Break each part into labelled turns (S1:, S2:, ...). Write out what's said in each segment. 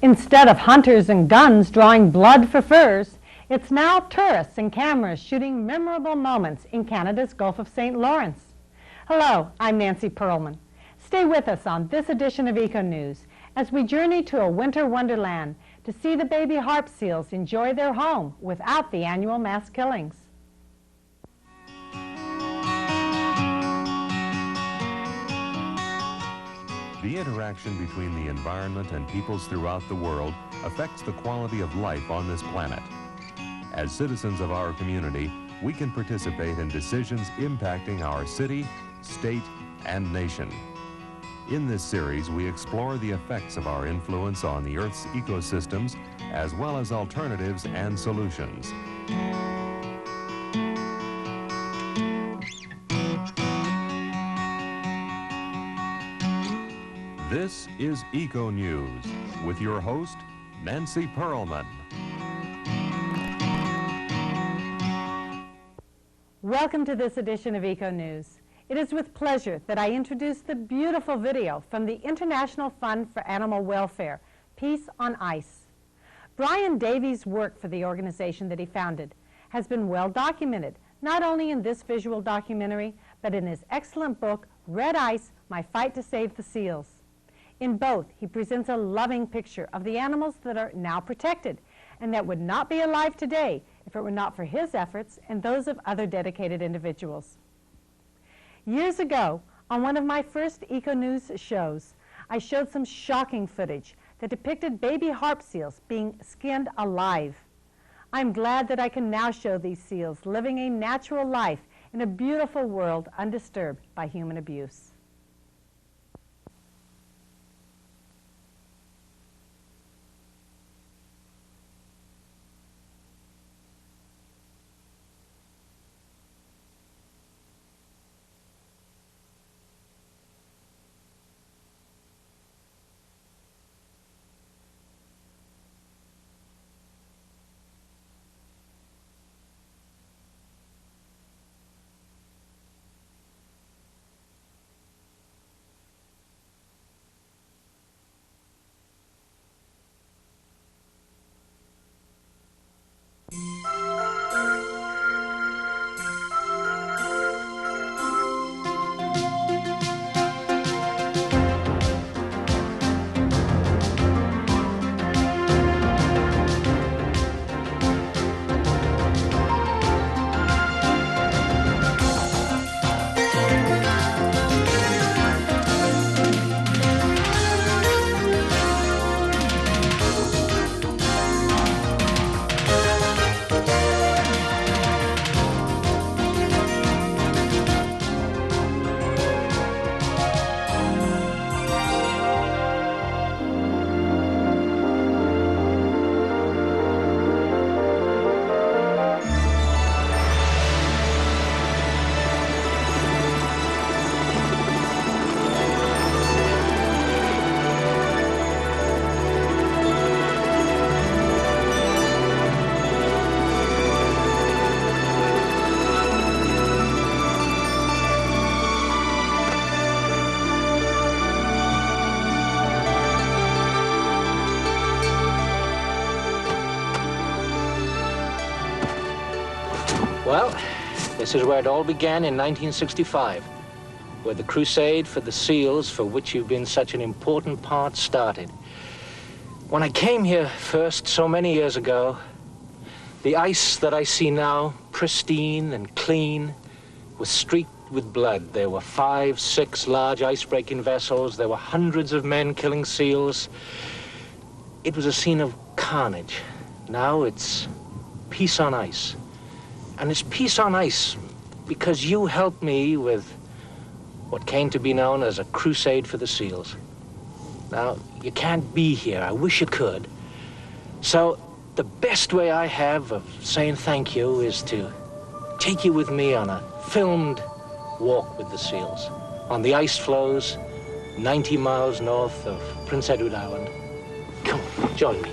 S1: Instead of hunters and guns drawing blood for furs, it's now tourists and cameras shooting memorable moments in Canada's Gulf of St. Lawrence. Hello, I'm Nancy Pearlman. Stay with us on this edition of Eco News as we journey to a winter wonderland to see the baby harp seals enjoy their home without the annual mass killings.
S2: The interaction between the environment and peoples throughout the world affects the quality of life on this planet. As citizens of our community, we can participate in decisions impacting our city, state, and nation. In this series, we explore the effects of our influence on the Earth's ecosystems, as well as alternatives and solutions. This is Eco News with your host, Nancy Pearlman.
S1: Welcome to this edition of Eco News. It is with pleasure that I introduce the beautiful video from the International Fund for Animal Welfare, Peace on Ice. Brian Davies' work for the organization that he founded has been well documented, not only in this visual documentary, but in his excellent book, Red Ice, My Fight to Save the Seals. In both, he presents a loving picture of the animals that are now protected and that would not be alive today if it were not for his efforts and those of other dedicated individuals. Years ago, on one of my first Eco News shows, I showed some shocking footage that depicted baby harp seals being skinned alive. I'm glad that I can now show these seals living a natural life in a beautiful world undisturbed by human abuse.
S3: Well, this is where it all began in 1965, where the crusade for the seals, for which you've been such an important part, started. When I came here first, so many years ago, the ice that I see now, pristine and clean, was streaked with blood. There were 5, 6 large ice-breaking vessels. There were hundreds of men killing seals. It was a scene of carnage. Now it's peace on ice. And it's peace on ice because you helped me with what came to be known as a crusade for the seals. Now, you can't be here. I wish you could. So the best way I have of saying thank you is to take you with me on a filmed walk with the seals on the ice floes 90 miles north of Prince Edward Island. Come on, join me.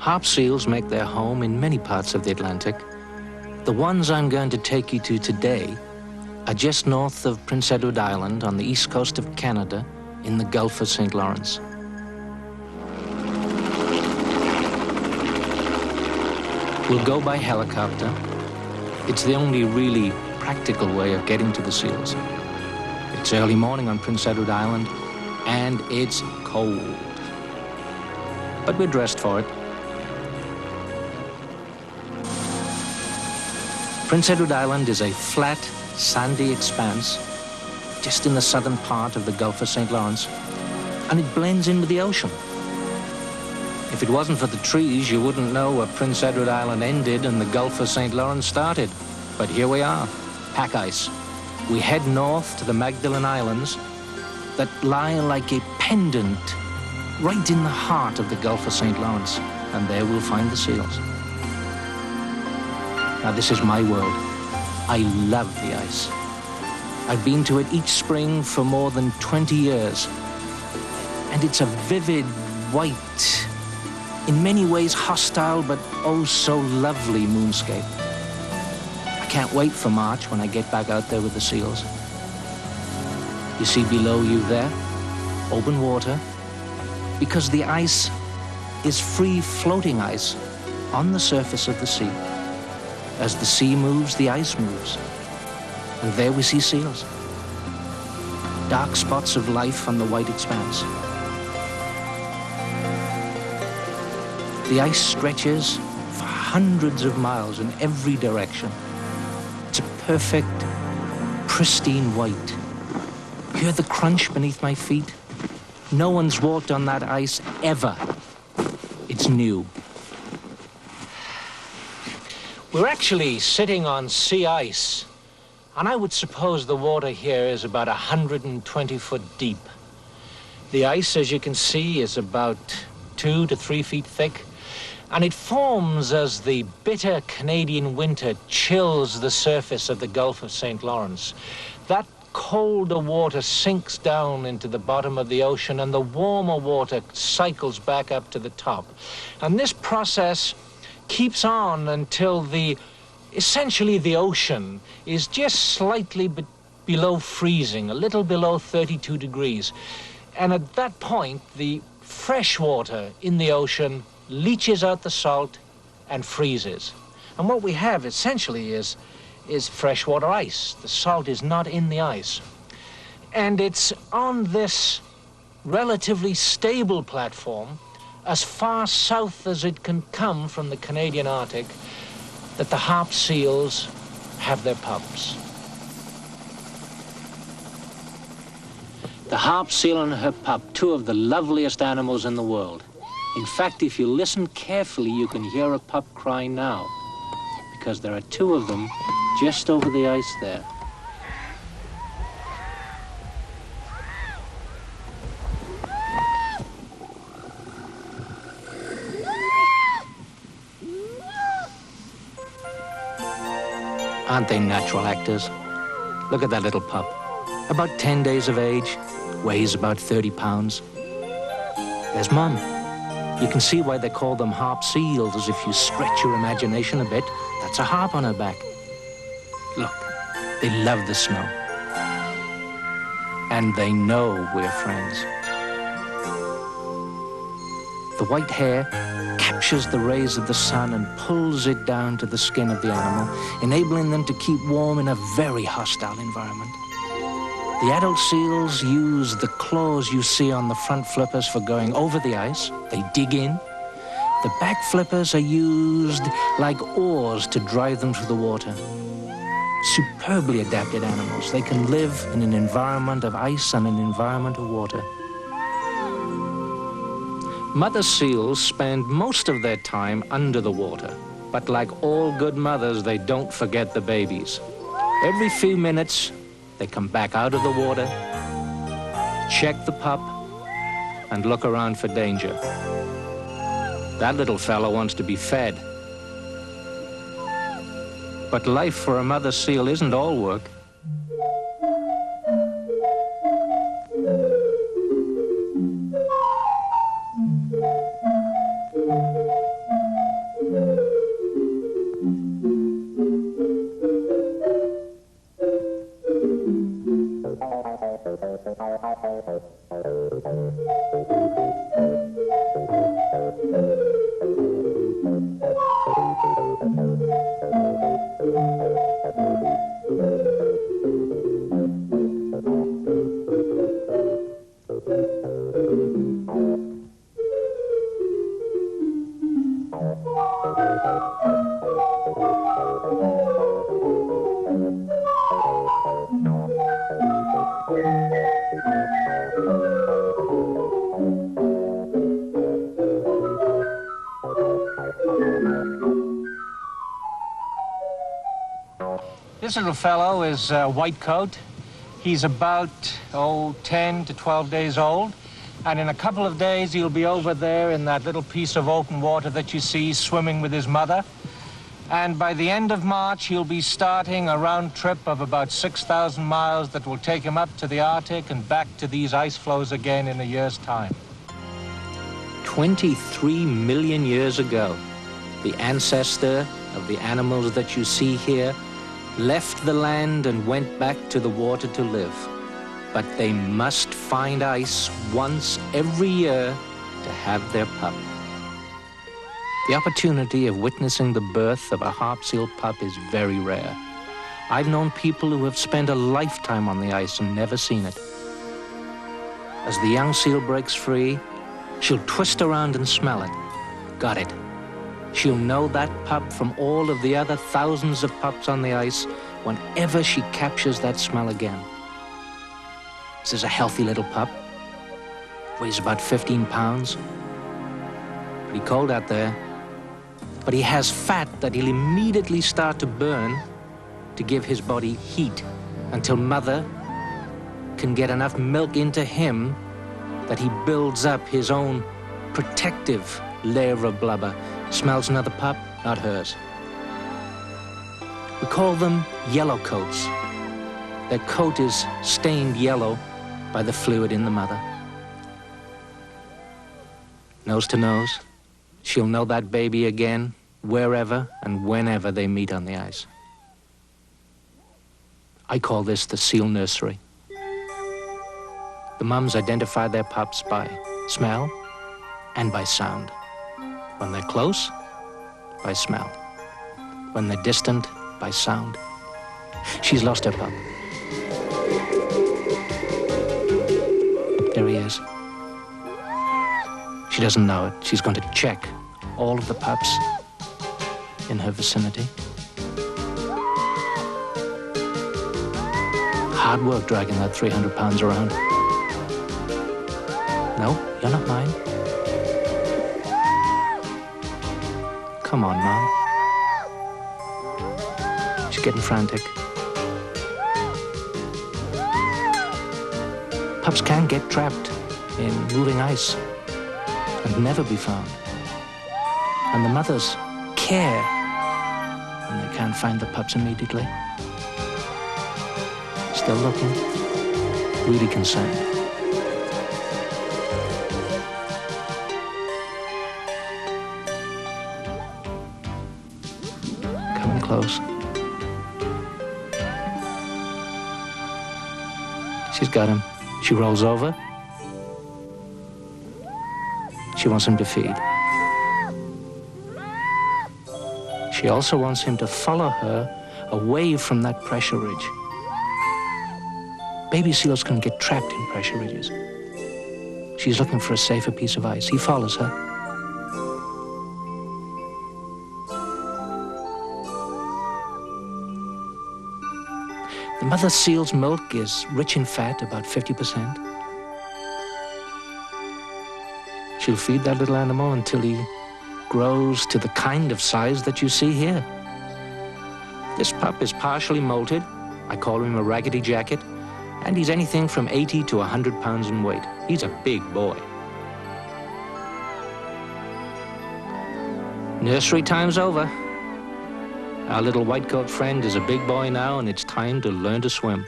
S3: Harp seals make their home in many parts of the Atlantic. The ones I'm going to take you to today are just north of Prince Edward Island on the east coast of Canada in the Gulf of St. Lawrence. We'll go by helicopter. It's the only really practical way of getting to the seals. It's early morning on Prince Edward Island, and it's cold. But we're dressed for it. Prince Edward Island is a flat, sandy expanse just in the southern part of the Gulf of St. Lawrence, and it blends into the ocean. If it wasn't for the trees, you wouldn't know where Prince Edward Island ended and the Gulf of St. Lawrence started. But here we are, pack ice. We head north to the Magdalen Islands that lie like a pendant right in the heart of the Gulf of St. Lawrence, and there we'll find the seals. Now, this is my world. I love the ice. I've been to it each spring for more than 20 years, and it's a vivid, white, in many ways hostile, but oh so lovely moonscape. I can't wait for March when I get back out there with the seals. You see below you there, open water, because the ice is free floating ice on the surface of the sea. As the sea moves, the ice moves. And there we see seals. Dark spots of life on the white expanse. The ice stretches for hundreds of miles in every direction. It's a perfect, pristine white. Hear the crunch beneath my feet? No one's walked on that ice ever. It's new. We're actually sitting on sea ice, and I would suppose the water here is about 120 foot deep. The ice, as you can see, is about 2 to 3 feet thick, and it forms as the bitter Canadian winter chills the surface of the Gulf of St. Lawrence. That colder water sinks down into the bottom of the ocean, and the warmer water cycles back up to the top. And this process keeps on until essentially the ocean is just slightly below freezing, a little below 32 degrees. And at that point, the fresh water in the ocean leaches out the salt and freezes. And what we have essentially is freshwater ice. The salt is not in the ice. And it's on this relatively stable platform, as far south as it can come from the Canadian Arctic, that the harp seals have their pups. The harp seal and her pup, two of the loveliest animals in the world. In fact, if you listen carefully, you can hear a pup cry now, because there are two of them just over the ice there. Aren't they natural actors? Look at that little pup. About 10 days of age, weighs about 30 pounds. There's Mom. You can see why they call them harp seals, as if you stretch your imagination a bit, that's a harp on her back. Look, they love the snow. And they know we're friends. The white hair captures the rays of the sun and pulls it down to the skin of the animal, enabling them to keep warm in a very hostile environment. The adult seals use the claws you see on the front flippers for going over the ice. They dig in. The back flippers are used like oars to drive them through the water. Superbly adapted animals. They can live in an environment of ice and an environment of water. Mother seals spend most of their time under the water, but like all good mothers, they don't forget the babies. Every few minutes, they come back out of the water, check the pup, and look around for danger. That little fellow wants to be fed. But life for a mother seal isn't all work. This little fellow is Whitecoat. He's about, 10 to 12 days old. And in a couple of days, he'll be over there in that little piece of open water that you see swimming with his mother. And by the end of March, he'll be starting a round trip of about 6,000 miles that will take him up to the Arctic and back to these ice floes again in a year's time. 23 million years ago, the ancestor of the animals that you see here left the land and went back to the water to live. But they must find ice once every year to have their pup. The opportunity of witnessing the birth of a harp seal pup is very rare. I've known people who have spent a lifetime on the ice and never seen it. As the young seal breaks free, she'll twist around and smell it. Got it. She'll know that pup from all of the other thousands of pups on the ice whenever she captures that smell again. This is a healthy little pup. Weighs about 15 pounds. Pretty cold out there. But he has fat that he'll immediately start to burn to give his body heat until mother can get enough milk into him that he builds up his own protective layer of blubber. Smells another pup, not hers. We call them yellow coats. Their coat is stained yellow by the fluid in the mother. Nose to nose, she'll know that baby again wherever and whenever they meet on the ice. I call this the seal nursery. The mums identify their pups by smell and by sound. When they're close, by smell. When they're distant, by sound. She's lost her pup. There he is. She doesn't know it. She's going to check all of the pups in her vicinity. Hard work dragging that 300 pounds around. No, you're not mine. Come on, Mom. She's getting frantic. Pups can get trapped in moving ice and never be found. And the mothers care when they can't find the pups immediately. Still looking, really concerned. Coming close. She's got him. She rolls over. She wants him to feed. She also wants him to follow her away from that pressure ridge. Baby seals can get trapped in pressure ridges. She's looking for a safer piece of ice. He follows her. The mother seal's milk is rich in fat, about 50%. She'll feed that little animal until he grows to the kind of size that you see here. This pup is partially molted. I call him a raggedy jacket. And he's anything from 80 to 100 pounds in weight. He's a big boy. Nursery time's over. Our little white-coat friend is a big boy now, and it's time to learn to swim.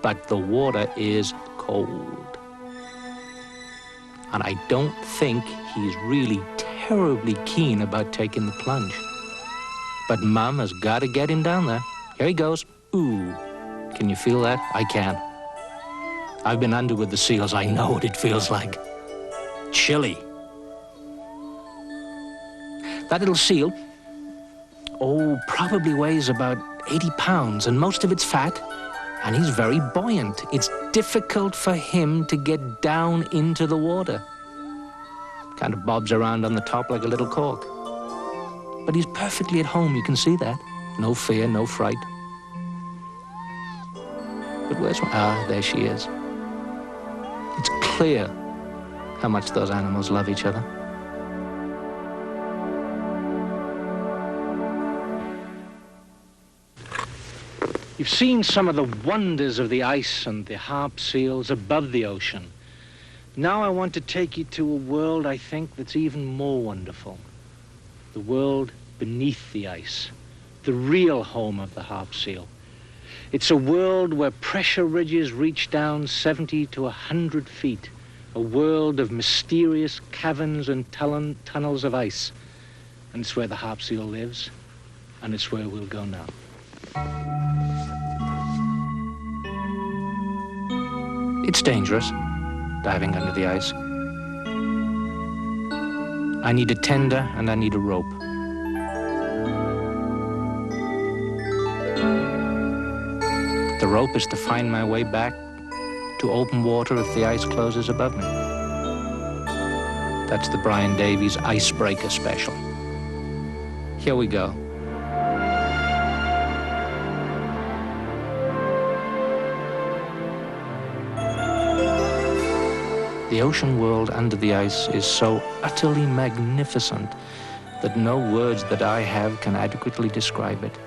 S3: But the water is cold. And I don't think he's really terribly keen about taking the plunge. But Mom has got to get him down there. Here he goes. Ooh. Can you feel that? I can. I've been under with the seals. I know what it feels like. Chilly. That little seal, probably weighs about 80 pounds, and most of it's fat, and he's very buoyant. It's difficult for him to get down into the water. Kind of bobs around on the top like a little cork. But he's perfectly at home, you can see that. No fear, no fright. But where's there she is. It's clear how much those animals love each other. You've seen some of the wonders of the ice and the harp seals above the ocean. Now I want to take you to a world, I think, that's even more wonderful. The world beneath the ice, the real home of the harp seal. It's a world where pressure ridges reach down 70 to 100 feet, a world of mysterious caverns and tunnels of ice. And it's where the harp seal lives, and it's where we'll go now. It's dangerous, diving under the ice. I need a tender and I need a rope. The rope is to find my way back to open water if the ice closes above me. That's the Brian Davies Icebreaker Special. Here we go. The ocean world under the ice is so utterly magnificent that no words that I have can adequately describe it.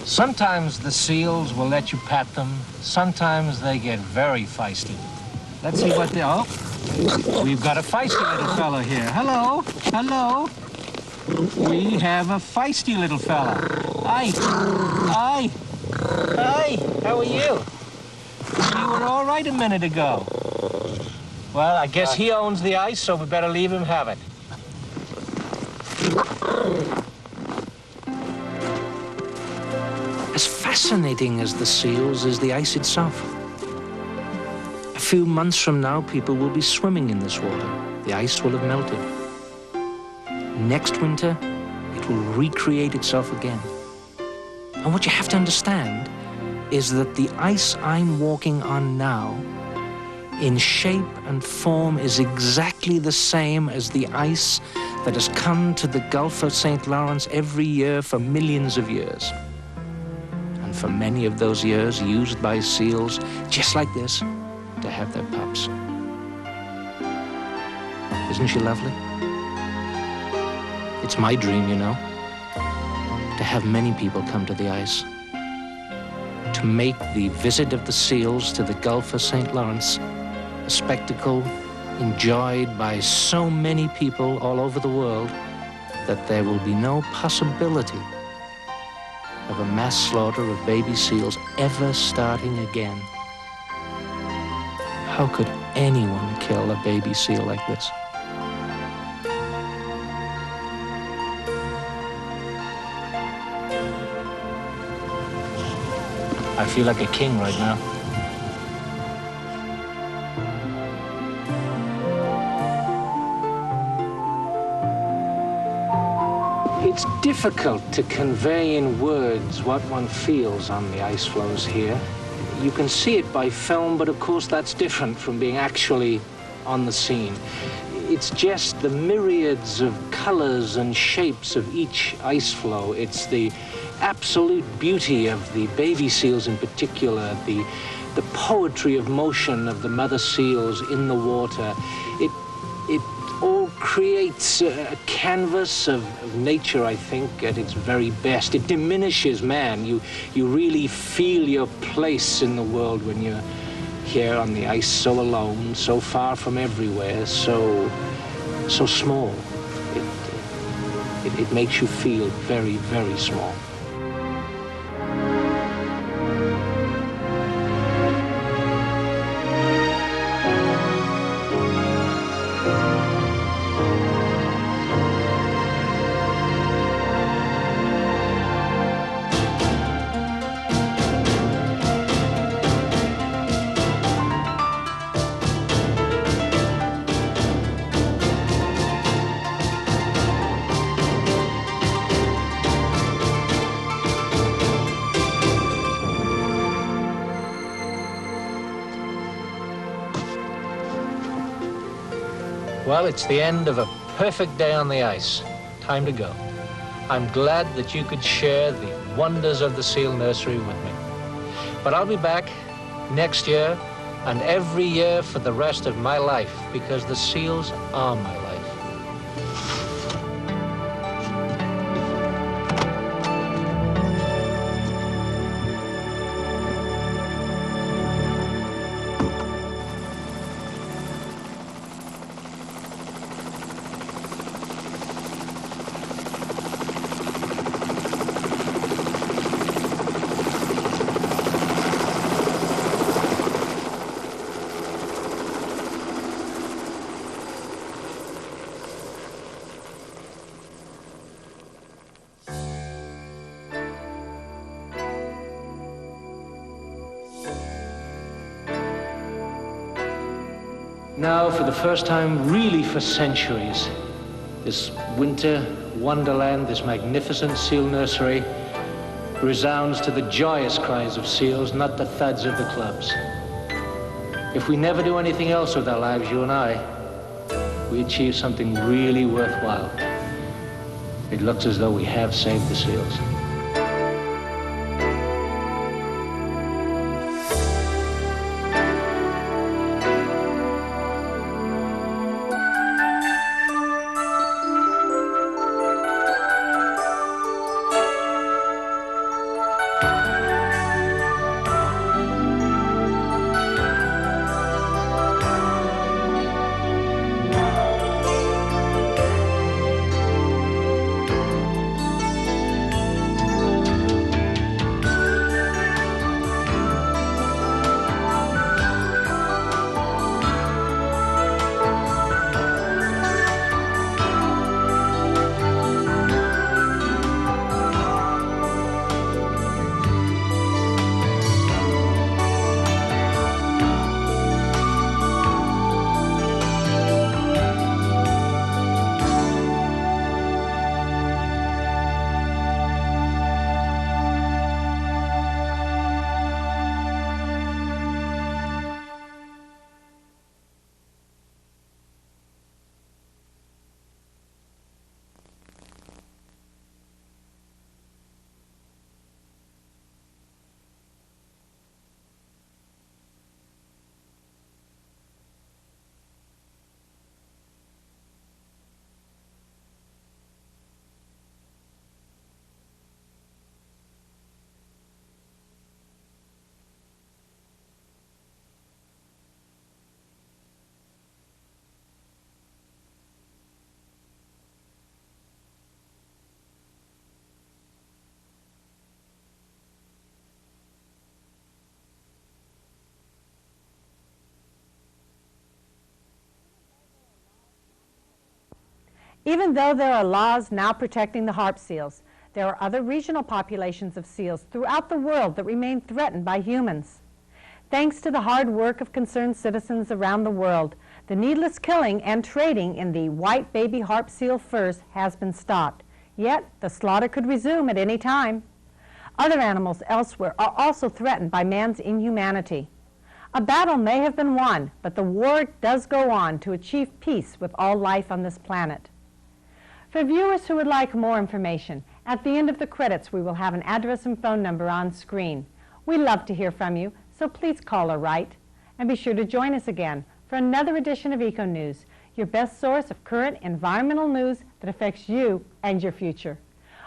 S3: Sometimes the seals will let you pat them. Sometimes they get very feisty. Let's see what they... Oh, we've got a feisty little fellow here. Hello, hello. We have a feisty little fella. Hi, hi, hi, how are you? You were all right a minute ago. Well, I guess he owns the ice, so we better leave him have it. As fascinating as the seals is the ice itself. A few months from now, people will be swimming in this water. The ice will have melted. Next winter, it will recreate itself again. And what you have to understand is that the ice I'm walking on now, in shape and form, is exactly the same as the ice that has come to the Gulf of St. Lawrence every year for millions of years. And for many of those years used by seals, just like this, to have their pups. Isn't she lovely? It's my dream, you know, to have many people come to the ice, to make the visit of the seals to the Gulf of St. Lawrence a spectacle enjoyed by so many people all over the world that there will be no possibility of a mass slaughter of baby seals ever starting again. How could anyone kill a baby seal like this? I feel like a king right now. It's difficult to convey in words what one feels on the ice floes here. You can see it by film, but of course that's different from being actually on the scene. It's just the myriads of colors and shapes of each ice floe. It's the absolute beauty of the baby seals in particular, the poetry of motion of the mother seals in the water. It all creates a canvas of nature, I think, at its very best. It diminishes man. You really feel your place in the world when you're here on the ice, so alone, so far from everywhere, so small. It makes you feel very, very small. Well, it's the end of a perfect day on the ice. Time to go. I'm glad that you could share the wonders of the seal nursery with me. But I'll be back next year and every year for the rest of my life, because the seals are my life. Now, for the first time, really for centuries, this winter wonderland, this magnificent seal nursery, resounds to the joyous cries of seals, not the thuds of the clubs. If we never do anything else with our lives, you and I, we achieve something really worthwhile. It looks as though we have saved the seals.
S1: Even though there are laws now protecting the harp seals, there are other regional populations of seals throughout the world that remain threatened by humans. Thanks to the hard work of concerned citizens around the world, the needless killing and trading in the white baby harp seal furs has been stopped. Yet, the slaughter could resume at any time. Other animals elsewhere are also threatened by man's inhumanity. A battle may have been won, but the war does go on to achieve peace with all life on this planet. For viewers who would like more information, at the end of the credits we will have an address and phone number on screen. We love to hear from you, so please call or write. And be sure to join us again for another edition of Eco News, your best source of current environmental news that affects you and your future.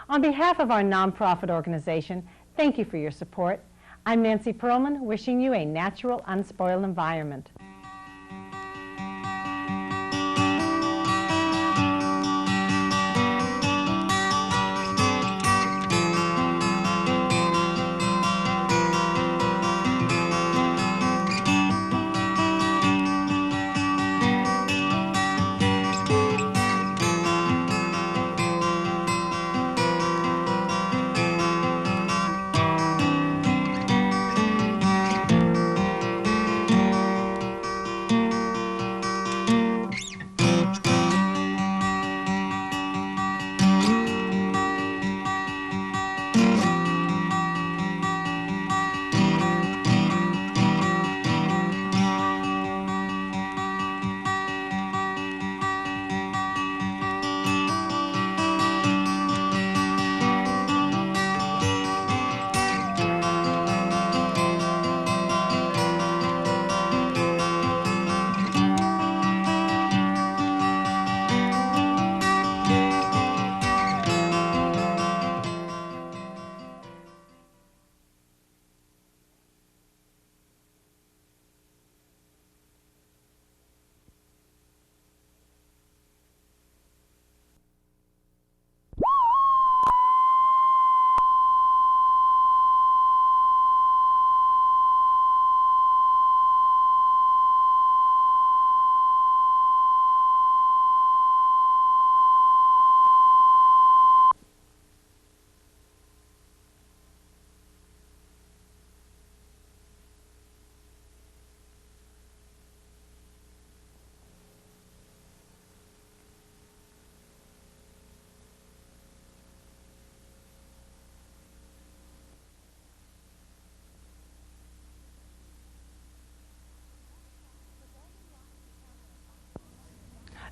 S1: On behalf of our nonprofit organization, thank you for your support. I'm Nancy Pearlman, wishing you a natural, unspoiled environment.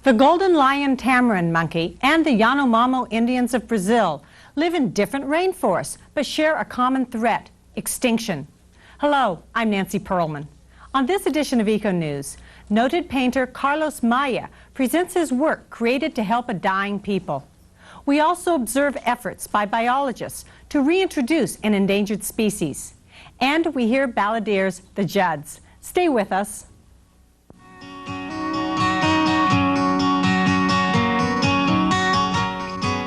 S1: The golden lion tamarin monkey and the Yanomamo Indians of Brazil live in different rainforests but share a common threat: extinction. Hello, I'm Nancy Pearlman. On this edition of Eco News, noted painter Carlos Maya presents his work created to help a dying people. We also observe efforts by biologists to reintroduce an endangered species. And we hear balladeers, the Judds. Stay with us.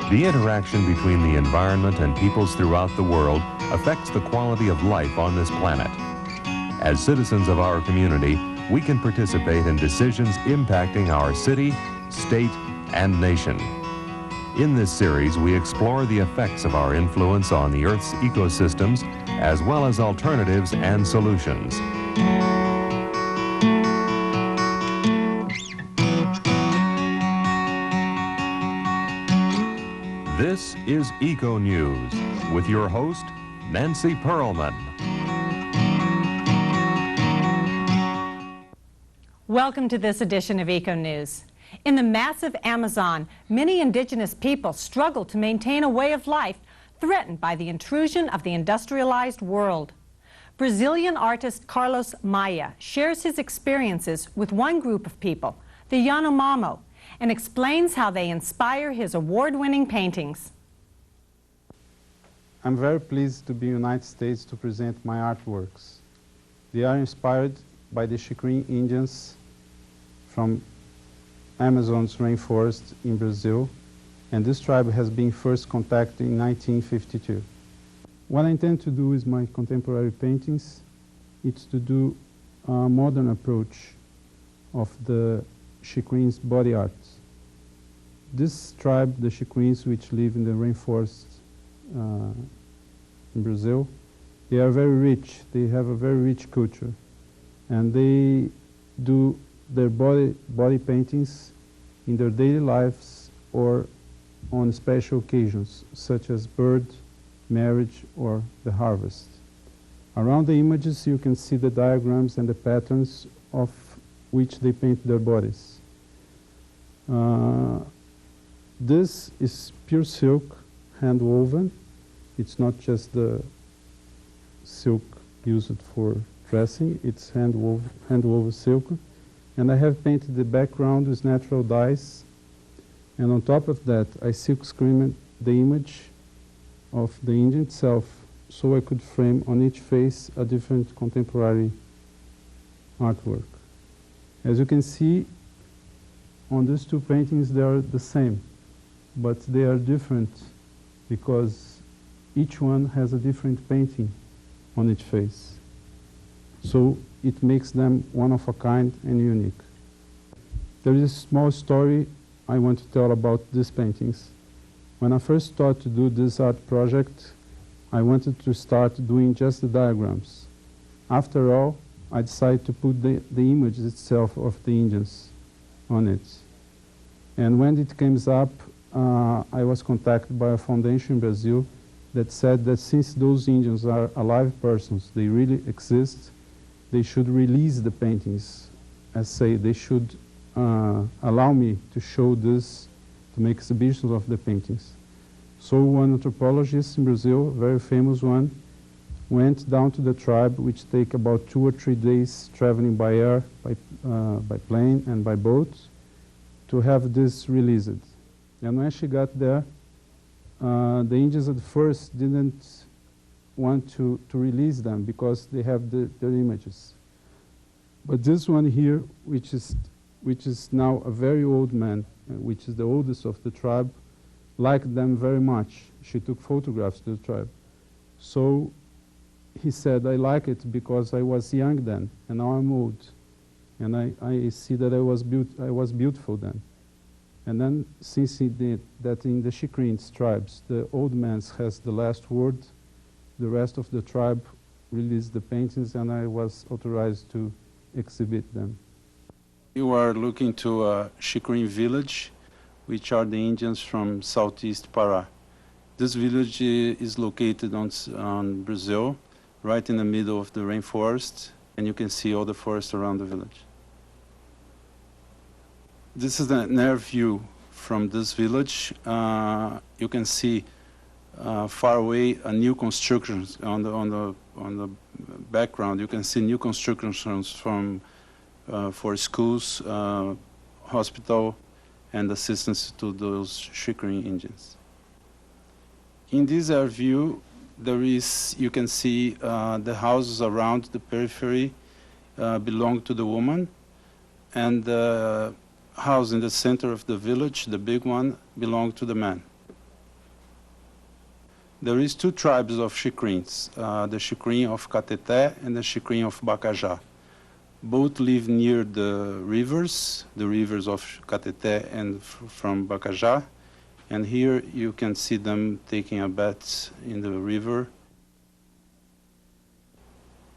S2: The interaction between the environment and peoples throughout the world affects the quality of life on this planet. As citizens of our community, we can participate in decisions impacting our city, state, and nation. In this series, we explore the effects of our influence on the Earth's ecosystems, as well as alternatives and solutions. This is Eco News with your host, Nancy Pearlman.
S1: Welcome to this edition of Eco News. In the massive Amazon, many indigenous people struggle to maintain a way of life threatened by the intrusion of the industrialized world. Brazilian artist Carlos Maya shares his experiences with one group of people, the Yanomamo, and explains how they inspire his award-winning paintings.
S4: I'm very pleased to be in the United States to present my artworks. They are inspired by the Xikrin Indians from Amazon's rainforest in Brazil, and this tribe has been first contacted in 1952. What I intend to do with my contemporary paintings is to do a modern approach of the Xikrin's body art. this tribe, the Xicrins, which live in the rainforest in Brazil, they are very rich. They have a very rich culture. And they do their body paintings in their daily lives or on special occasions, such as birth, marriage, or the harvest. Around the images you can see the diagrams and the patterns of which they paint their bodies. This is pure silk, hand woven. It's not just the silk used for dressing, it's hand woven silk. And I have painted the background with natural dyes. And on top of that, I silk screened the image of the Indian itself, so I could frame on each face a different contemporary artwork. As you can see, on these two paintings they are the same, but they are different because each one has a different painting on each face. So it makes them one of a kind and unique. There is a small story I want to tell about these paintings. When I first started to do this art project, I wanted to start doing just the diagrams. After all, I decided to put the image itself of the Indians on it. And when it came up, I was contacted by a foundation in Brazil that said that since those Indians are alive persons, they really exist, they should release the paintings. As say, they should allow me to show this, to make exhibitions of the paintings. So one anthropologist in Brazil, a very famous one, went down to the tribe, which take about 2 or 3 days traveling by air, by plane and by boat, to have this released. And when she got there, the Indians at first didn't want to release them because they have their images. But this one here, which is now a very old man, which is the oldest of the tribe, liked them very much. She took photographs to the tribe. So he said, I like it because I was young then, and now I'm old. And I see that I was beautiful then. And then, since he did that in the Xicrins tribes, the old man has the last word, the rest of the tribe released the paintings, and I was authorized to exhibit them. You are looking to a Xicrin village, which are the Indians from southeast Pará. This village is located on Brazil, right in the middle of the rainforest, and you can see all the forest around the village. This is an air view from this village. You can see far away a new constructions on the background. You can see new constructions from for schools, hospital, and assistance to those Xicrin Indians. In this air view, you can see the houses around the periphery belong to the woman, and the house in the center of the village, the big one, belong to the man. There is 2 tribes of Xicrins, the Xicrin of Cateté and the Xicrin of Bacajá. Both live near the rivers of Cateté and from Bacajá. And here you can see them taking a bath in the river.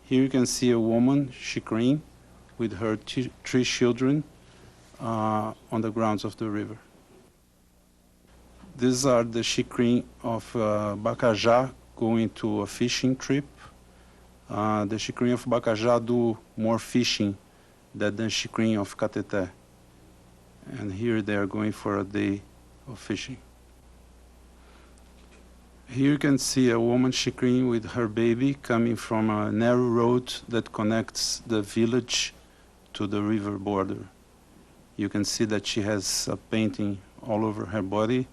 S4: Here you can see a woman, Xicrin, with her 3 children on the grounds of the river. These are the Xicrin of Bacajá going to a fishing trip. The Xicrin of Bacajá do more fishing than the Xicrin of Cateté. And here they are going for a day of fishing. Here you can see a woman Xicrin with her baby coming from a narrow road that connects the village to the river border. You can see that she has a painting all over her body,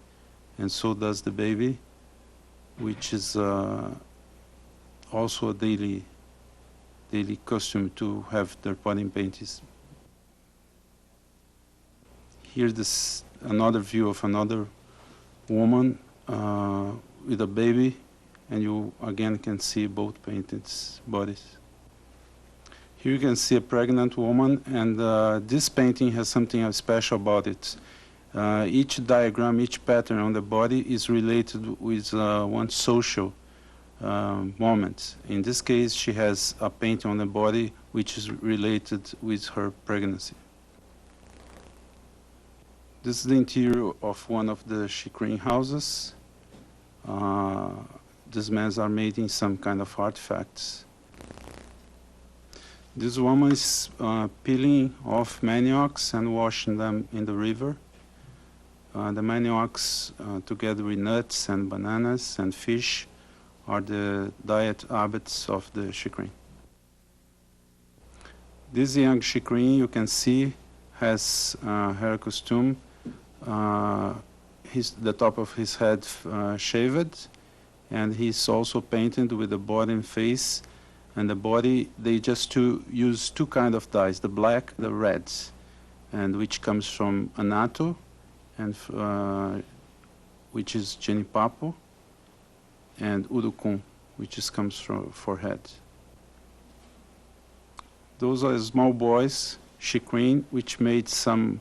S4: and so does the baby, which is also a daily custom to have their body paintings. Here's this another view of another woman with a baby, and you again can see both painted bodies. Here you can see a pregnant woman, and this painting has something special about it. Each diagram, each pattern on the body is related with one social moment. In this case, she has a painting on the body which is related with her pregnancy. This is the interior of one of the Xikrin houses. These men are making some kind of artifacts. This woman is peeling off maniocs and washing them in the river. The maniocs, together with nuts and bananas and fish, are the diet habits of the Xikrin. This young Xikrin, you can see, has her costume, the top of his head shaved, and he's also painted with the body and face. And the body, they just use two kind of dyes, the black, the reds, and which comes from anato, and which is genipapo, and urucum, which comes from forehead. Those are small boys, Xikrin, which made some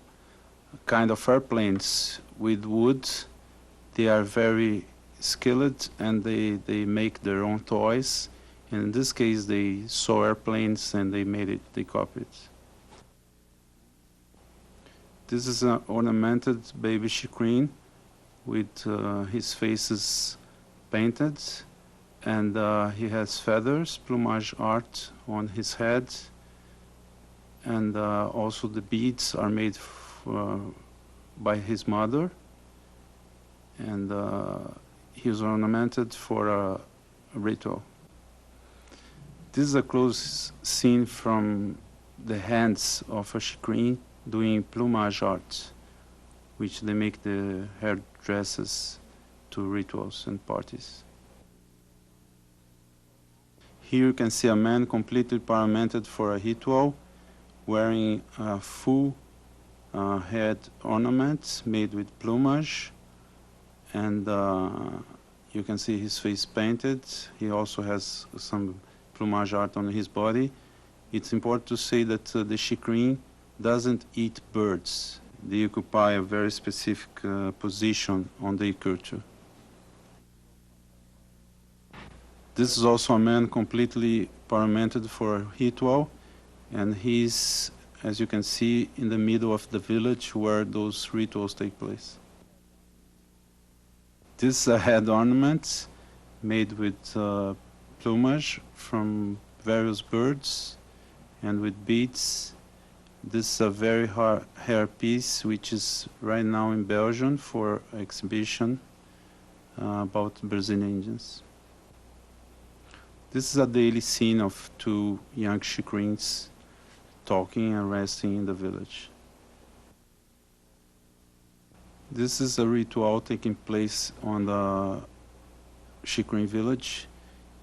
S4: kind of airplanes with wood. They are very skilled, and they make their own toys. And in this case, they saw airplanes and they copied it. This is an ornamented baby Xikrin with his faces painted, and he has feathers, plumage art on his head, and also the beads are made by his mother, and he is ornamented for a ritual. This is a close scene from the hands of a Xikrin doing plumage art, which they make the hair dresses to rituals and parties. Here you can see a man completely paramented for a ritual, wearing a full head ornaments made with plumage, and you can see his face painted. He also has some plumage art on his body. It's important to say that the Xikrin doesn't eat birds. They occupy a very specific position on their culture. This is also a man completely paramented for a ritual, and he's, as you can see, in the middle of the village where those rituals take place. This is a head ornament made with plumage from various birds and with beads. This is a very rare piece which is right now in Belgium for exhibition about Brazilian Indians. This is a daily scene of two young Xikrins talking and resting in the village. This is a ritual taking place on the Xikrin village.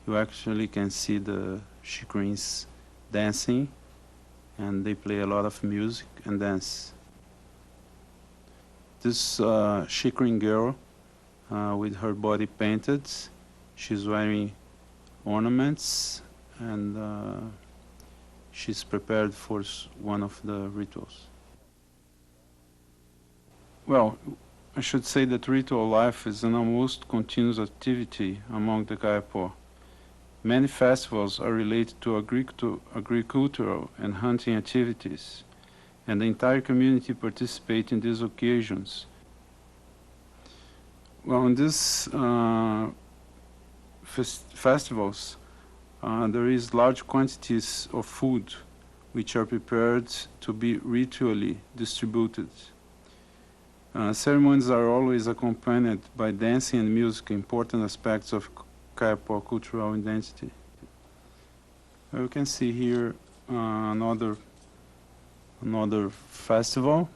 S4: You actually can see the Xikrins dancing, and they play a lot of music and dance. This Xikrin girl with her body painted, she's wearing ornaments, and she's prepared for one of the rituals. Well, I should say that ritual life is an almost continuous activity among the Kayapó. Many festivals are related to agricultural and hunting activities, and the entire community participates in these occasions. Well, in these festivals, there is large quantities of food which are prepared to be ritually distributed. Ceremonies are always accompanied by dancing and music, important aspects of Kayapó cultural identity. You can see here another festival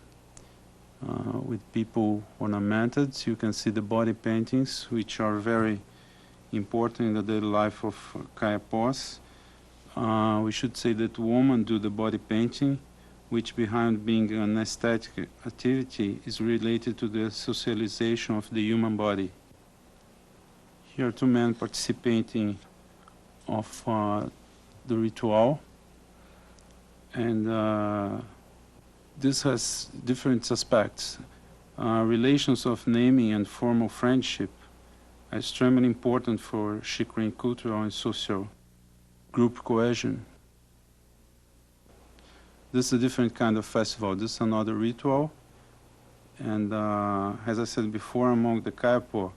S4: with people ornamented. You can see the body paintings, which are very important in the daily life of Kayapós. We should say that women do the body painting, which behind being an aesthetic activity is related to the socialization of the human body. Here are two men participating of the ritual, and this has different aspects. Relations of naming and formal friendship are extremely important for Xikrin cultural and social group cohesion. This is a different kind of festival. This is another ritual. And as I said before, among the Kayapó,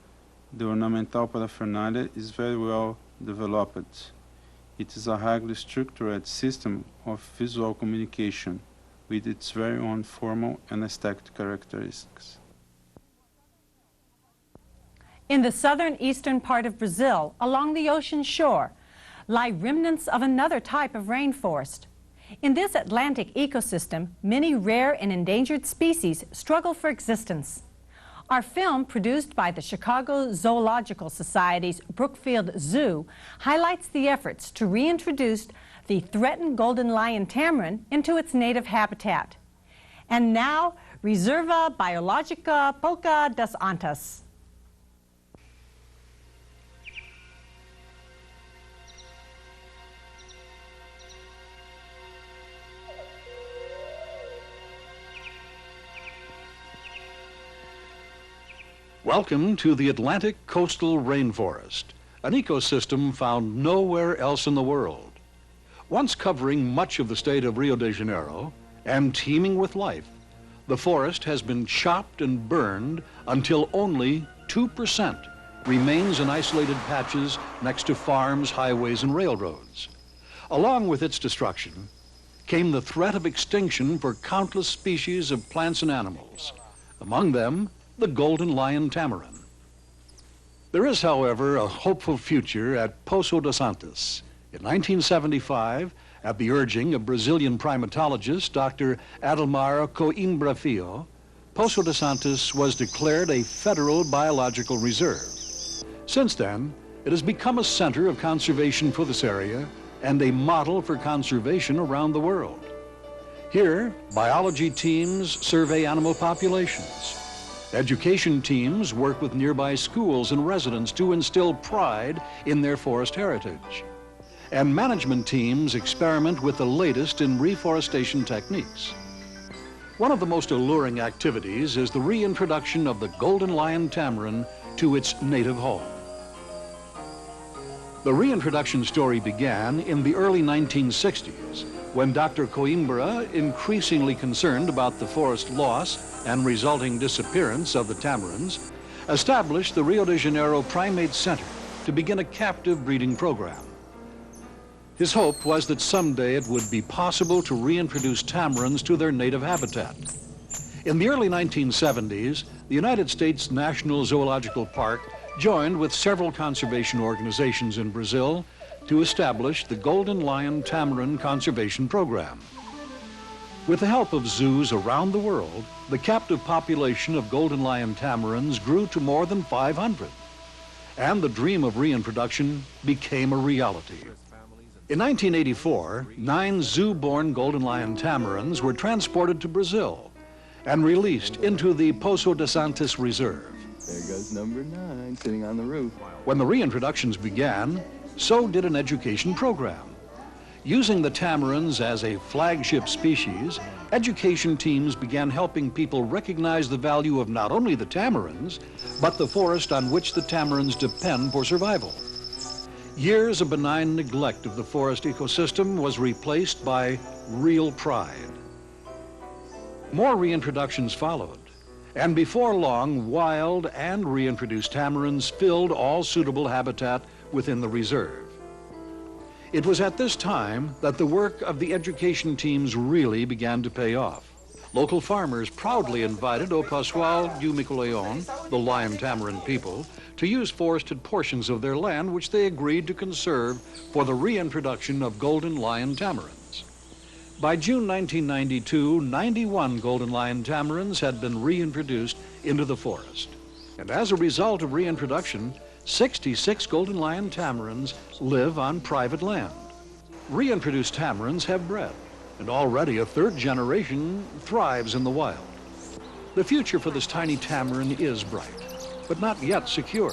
S4: the ornamental paraphernalia is very well developed. It is a highly structured system of visual communication with its very own formal and aesthetic characteristics.
S1: In the southern eastern part of Brazil, along the ocean shore, lie remnants of another type of rainforest. In this Atlantic ecosystem, many rare and endangered species struggle for existence. Our film, produced by the Chicago Zoological Society's Brookfield Zoo, highlights the efforts to reintroduce the threatened golden lion tamarin into its native habitat. And now, Reserva Biológica Poca das Antas.
S5: Welcome to the Atlantic coastal rainforest, an ecosystem found nowhere else in the world. Once covering much of the state of Rio de Janeiro and teeming with life, the forest has been chopped and burned until only 2% remains in isolated patches next to farms, highways, and railroads. Along with its destruction came the threat of extinction for countless species of plants and animals, among them the golden lion tamarin. There is, however, a hopeful future at Poço dos Santos. In 1975, at the urging of Brazilian primatologist Dr. Adalmar Coimbra Filho, Poço dos Santos was declared a federal biological reserve. Since then, it has become a center of conservation for this area and a model for conservation around the world. Here, biology teams survey animal populations. Education teams work with nearby schools and residents to instill pride in their forest heritage. And management teams experiment with the latest in reforestation techniques. One of the most alluring activities is the reintroduction of the golden lion tamarin to its native home. The reintroduction story began in the early 1960s, when Dr. Coimbra, increasingly concerned about the forest loss and resulting disappearance of the tamarins, established the Rio de Janeiro Primate Center to begin a captive breeding program. His hope was that someday it would be possible to reintroduce tamarins to their native habitat. In the early 1970s, the United States National Zoological Park joined with several conservation organizations in Brazil to establish the Golden Lion Tamarin Conservation Program. With the help of zoos around the world, the captive population of golden lion tamarins grew to more than 500, and the dream of reintroduction became a reality. In 1984, 9 zoo-born golden lion tamarins were transported to Brazil and released into the Poço dos Santos Reserve.
S6: There goes number 9, sitting on the roof.
S5: When the reintroductions began, so did an education program. Using the tamarins as a flagship species, education teams began helping people recognize the value of not only the tamarins, but the forest on which the tamarins depend for survival. Years of benign neglect of the forest ecosystem was replaced by real pride. More reintroductions followed, and before long, wild and reintroduced tamarins filled all suitable habitat within the reserve. It was at this time that the work of the education teams really began to pay off. Local farmers proudly invited O Pessoal do Mico-Leão, the lion tamarin people, to use forested portions of their land which they agreed to conserve for the reintroduction of golden lion tamarins. By June 1992, 91 golden lion tamarins had been reintroduced into the forest. And as a result of reintroduction, 66 golden lion tamarins live on private land. Reintroduced tamarins have bred, and already a third generation thrives in the wild. The future for this tiny tamarin is bright, but not yet secure.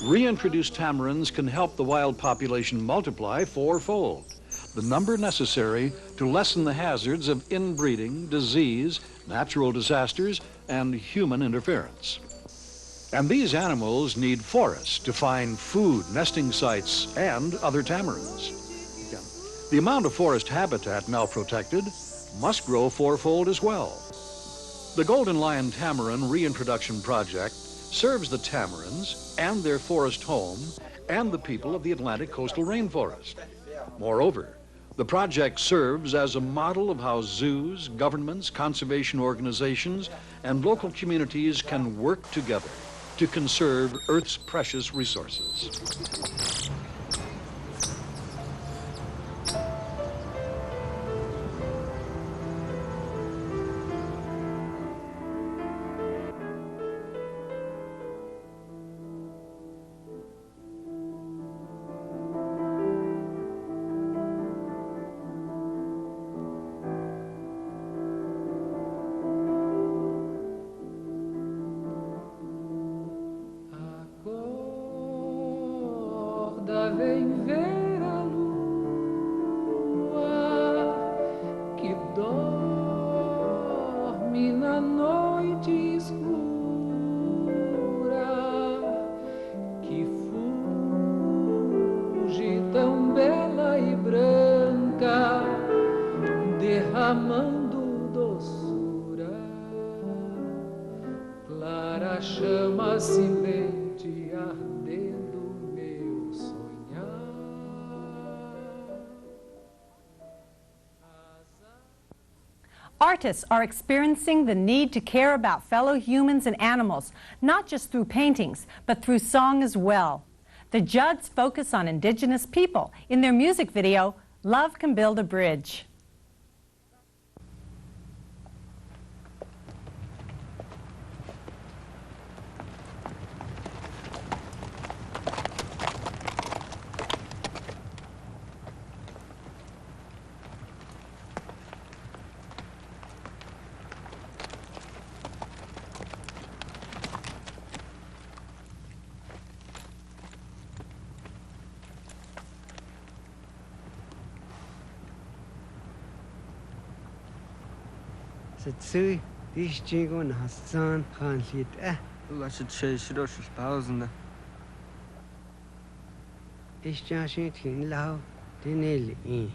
S5: Reintroduced tamarins can help the wild population multiply fourfold, the number necessary to lessen the hazards of inbreeding, disease, natural disasters, and human interference. And these animals need forests to find food, nesting sites, and other tamarins. The amount of forest habitat now protected must grow fourfold as well. The Golden Lion Tamarin Reintroduction Project serves the tamarins and their forest home and the people of the Atlantic coastal rainforest. Moreover, the project serves as a model of how zoos, governments, conservation organizations, and local communities can work together to conserve Earth's precious resources.
S7: Vem ver a lua que dorme na noite escura, que fuge tão bela e branca, derramando doçura. Clara chama silente ardendo meu sonhar.
S1: Artists are experiencing the need to care about fellow humans and animals, not just through paintings, but through song as well. The Judds focus on indigenous people in their music video, Love Can Build a Bridge.
S8: Satsui, this jingo na Hassan Khan hit
S6: I should say Shirosh thousand.
S8: This Jashin Tin Lao, Denil in.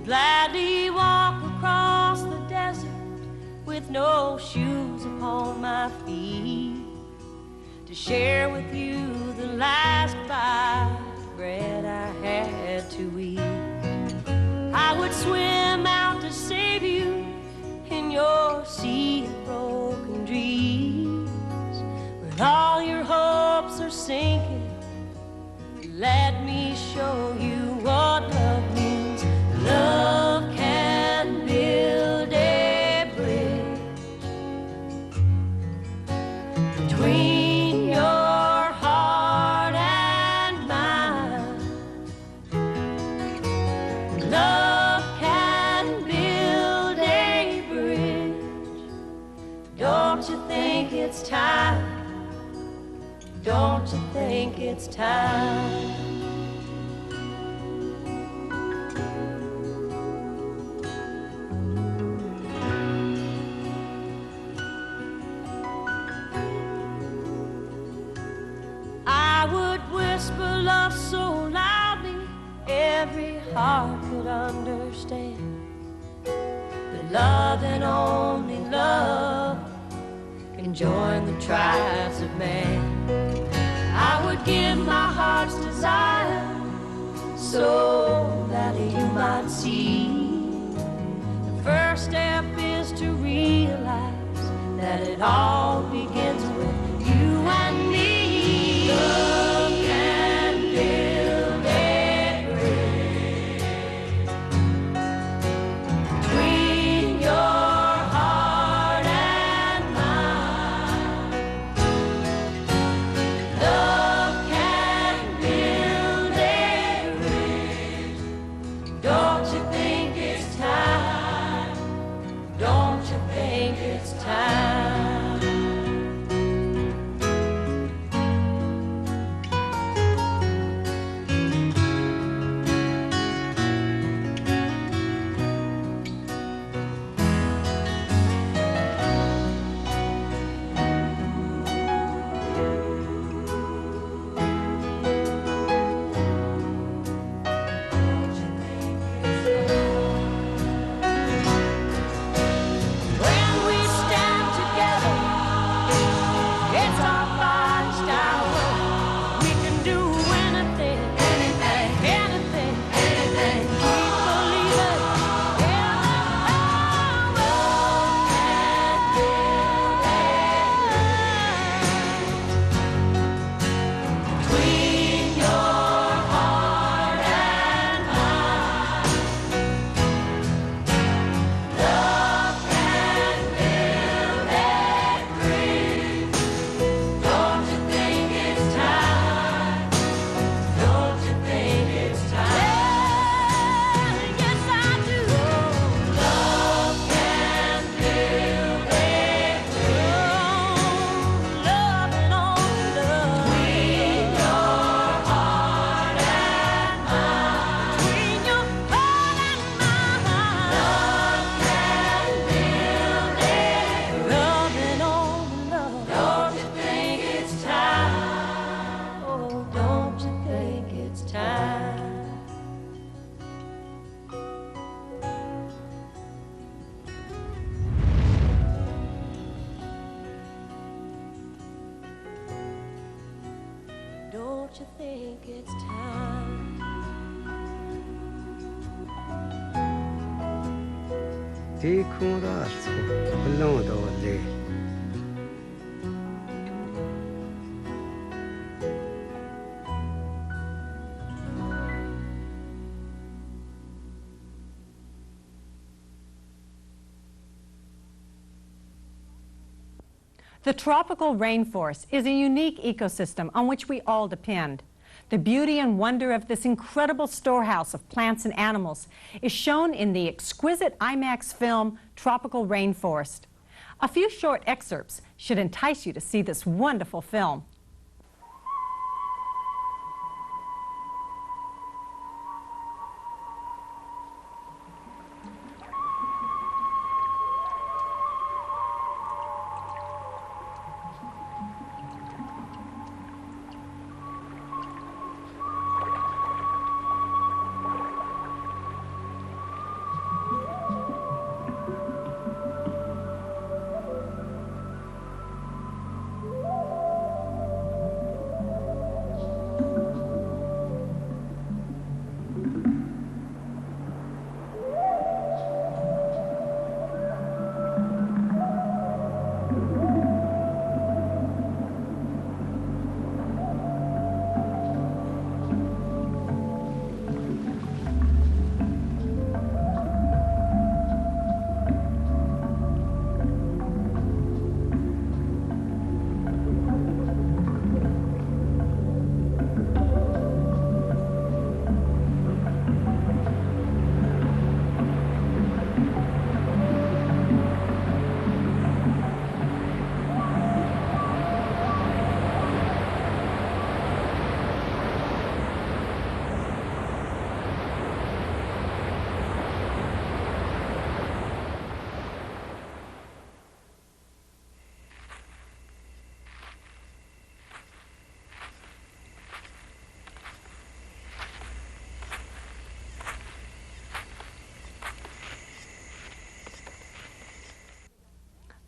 S9: Gladly walk across the desert with no shoes upon my feet to share with you the last bite of bread I had to eat. I would swim out to save you in your sea of broken dreams. When all your hopes are sinking, let me show you what love means. Love can build a bridge between your heart and mine. Love can build a bridge. Don't you think it's time? Don't you think it's time? Love so loudly every heart could understand, but love and only love can join the tribes of man. so valley you might see. The first step is to realize that it all begins with you and me. Love can build a bridge between your heart and mine. Love can build a bridge. Don't you think it's time? Don't you think it's time? When we stand together, it's our finest hour. We can do anything, anything, anything, anything. Keep believing in the power that builds between your heart and mine. Love can build a bridge. Don't you think it's time? Don't you think it's time? Yes, I do. Love can build a bridge. Love and only love between your heart and mine. Between your heart and mine. Love can build a bridge. Love and only love. Don't you think it's time? Oh, don't you think it's time? Don't you think it's time?
S8: देखूं रात को फुल्लों डोले
S1: The tropical rainforest is a unique ecosystem on which we all depend. The beauty and wonder of this incredible storehouse of plants and animals is shown in the exquisite IMAX film, Tropical Rainforest. A few short excerpts should entice you to see this wonderful film.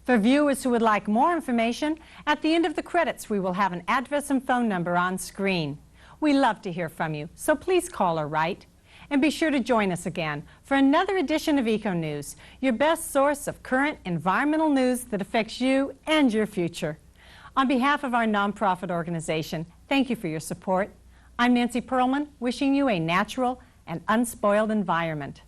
S1: For viewers who would like more information, at the end of the credits we will have an address and phone number on screen. We love to hear from you, so please call or write. And be sure to join us again for another edition of Eco News, your best source of current environmental news that affects you and your future. On behalf of our nonprofit organization, thank you for your support. I'm Nancy Perlman, wishing you a natural and unspoiled environment.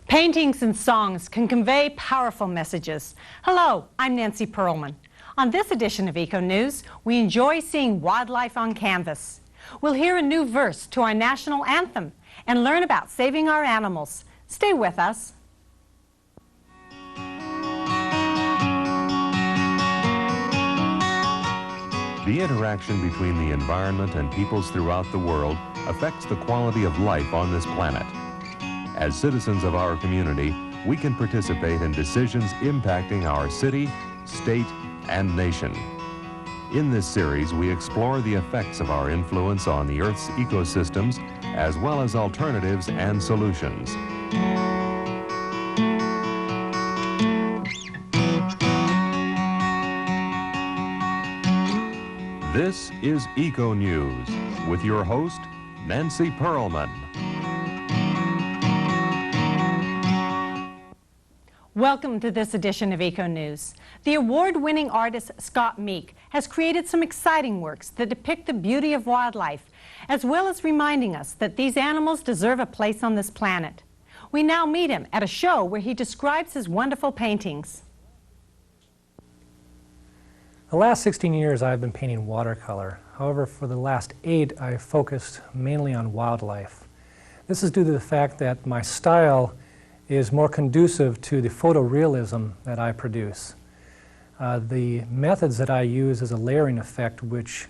S1: Paintings and songs can convey powerful messages. Hello, I'm Nancy Perlman. On this edition of Eco News, we enjoy seeing wildlife on canvas. We'll hear a new verse to our national anthem and learn about saving our animals. Stay with us.
S2: The interaction between the environment and peoples throughout the world affects the quality of life on this planet. As citizens of our community, we can participate in decisions impacting our city, state, and nation. In this series, we explore the effects of our influence on the Earth's ecosystems, as well as alternatives and solutions. This is Eco News with your host, Nancy Perlman.
S1: Welcome to this edition of Eco News. The award-winning artist Scott Meek has created some exciting works that depict the beauty of wildlife, as well as reminding us that these animals deserve a place on this planet. We now meet him at a show where he describes his wonderful paintings.
S10: The last 16 years I've been painting watercolor. However, for the last 8, I've focused mainly on wildlife. This is due to the fact that my style is more conducive to the photorealism that I produce. The methods that I use is a layering effect which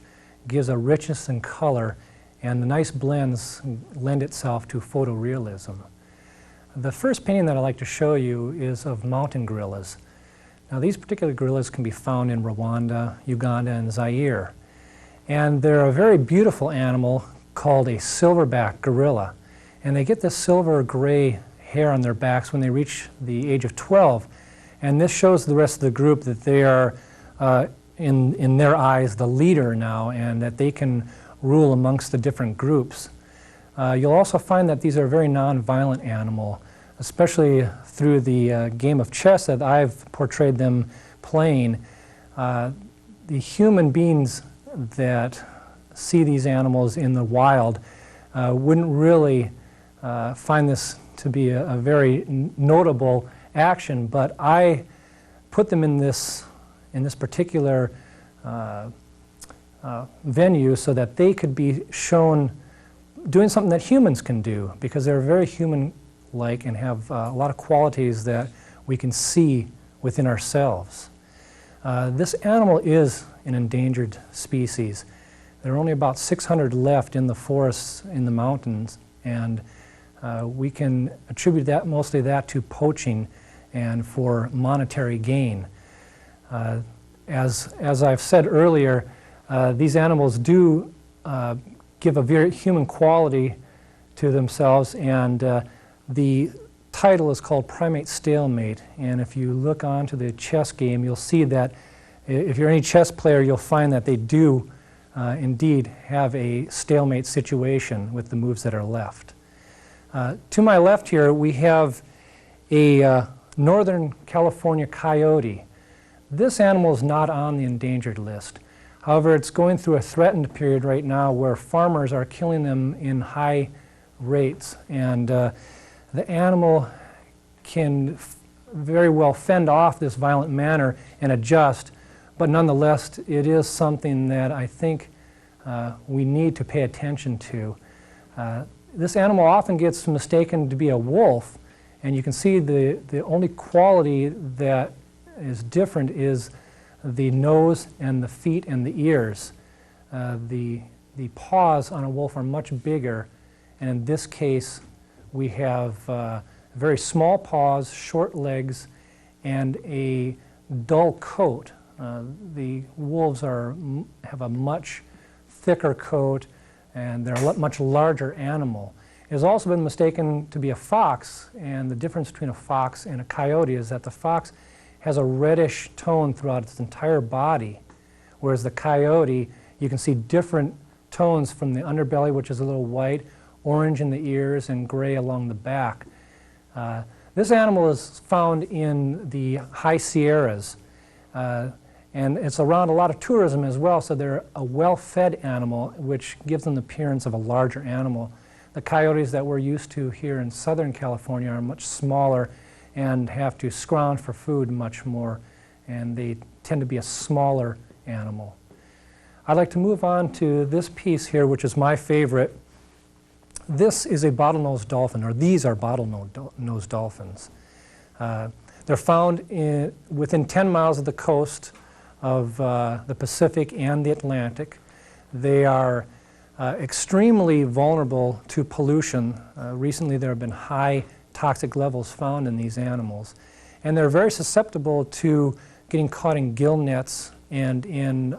S10: gives a richness in color, and the nice blends lend itself to photorealism. The first painting that I'd like to show you is of mountain gorillas. Now these particular gorillas can be found in Rwanda, Uganda, and Zaire. And they're a very beautiful animal called a silverback gorilla. And they get this silver-gray hair on their backs when they reach the age of 12. And this shows the rest of the group that they are, in their eyes, the leader now, and that they can rule amongst the different groups. You'll also find that these are a very non-violent animal, especially through the game of chess that I've portrayed them playing. the human beings that see these animals in the wild wouldn't really find this to be a very notable action, but I put them in this particular venue so that they could be shown doing something that humans can do, because they're very human-like and have a lot of qualities that we can see within ourselves. This animal is an endangered species. There are only about 600 left in the forests in the mountains, and we can attribute that mostly to poaching and for monetary gain. As I've said earlier, these animals do give a very human quality to themselves, and the title is called Primate Stalemate. And if you look onto the chess game, you'll see that if you're any chess player, you'll find that they do indeed have a stalemate situation with the moves that are left. To my left here, we have a Northern California coyote. This animal is not on the endangered list. However, it's going through a threatened period right now where farmers are killing them in high rates, and the animal can very well fend off this violent manner and adjust, but nonetheless it is something that I think we need to pay attention to. This animal often gets mistaken to be a wolf, and you can see the only quality that is different is the nose and the feet and the ears. The paws on a wolf are much bigger, and in this case we have very small paws, short legs, and a dull coat. The wolves have a much thicker coat, and they're a much larger animal. It has also been mistaken to be a fox, and the difference between a fox and a coyote is that the fox has a reddish tone throughout its entire body, whereas the coyote, you can see different tones from the underbelly, which is a little white, orange in the ears, and gray along the back. This animal is found in the high Sierras, and it's around a lot of tourism as well, so they're a well-fed animal, which gives them the appearance of a larger animal. The coyotes that we're used to here in Southern California are much smaller and have to scrounge for food much more, and they tend to be a smaller animal. I'd like to move on to this piece here, which is my favorite. This is a bottlenose dolphin, or these are bottlenose dolphins. They're found within 10 miles of the coast of the Pacific and the Atlantic. They are extremely vulnerable to pollution. Recently there have been high toxic levels found in these animals, and they're very susceptible to getting caught in gill nets and in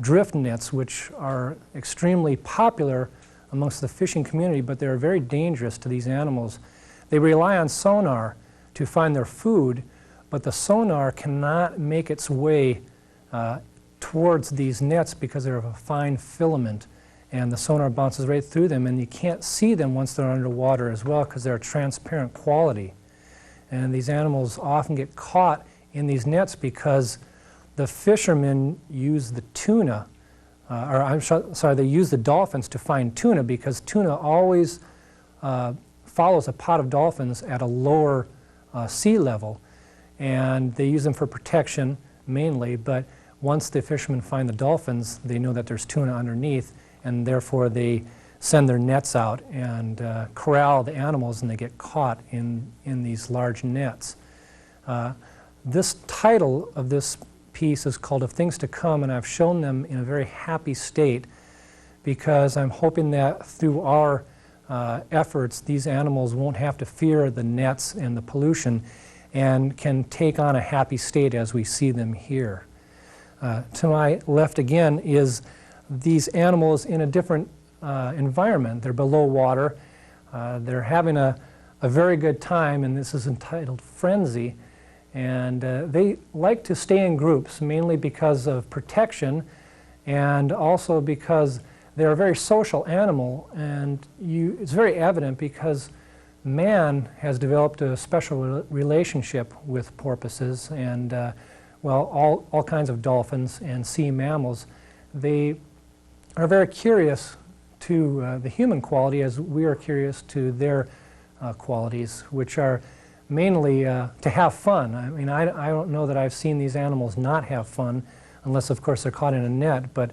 S10: drift nets, which are extremely popular amongst the fishing community, but they're very dangerous to these animals. They rely on sonar to find their food, but the sonar cannot make its way towards these nets because they're of a fine filament, and the sonar bounces right through them, and you can't see them once they're underwater as well because they're a transparent quality. And these animals often get caught in these nets because the fishermen use the tuna, they use the dolphins to find tuna, because tuna always follows a pod of dolphins at a lower sea level, and they use them for protection mainly, but once the fishermen find the dolphins, they know that there's tuna underneath, and therefore they send their nets out and corral the animals, and they get caught in these large nets. This title of this piece is called Of Things to Come, and I've shown them in a very happy state because I'm hoping that through our efforts, these animals won't have to fear the nets and the pollution and can take on a happy state as we see them here. To my left again is these animals in a different environment. They're below water. They're having a very good time, and this is entitled Frenzy. And they like to stay in groups, mainly because of protection and also because they're a very social animal. And it's very evident because man has developed a special relationship with porpoises, and well, all kinds of dolphins and sea mammals, they are very curious to the human quality as we are curious to their qualities, which are mainly to have fun. I mean, I don't know that I've seen these animals not have fun, unless, of course, they're caught in a net, but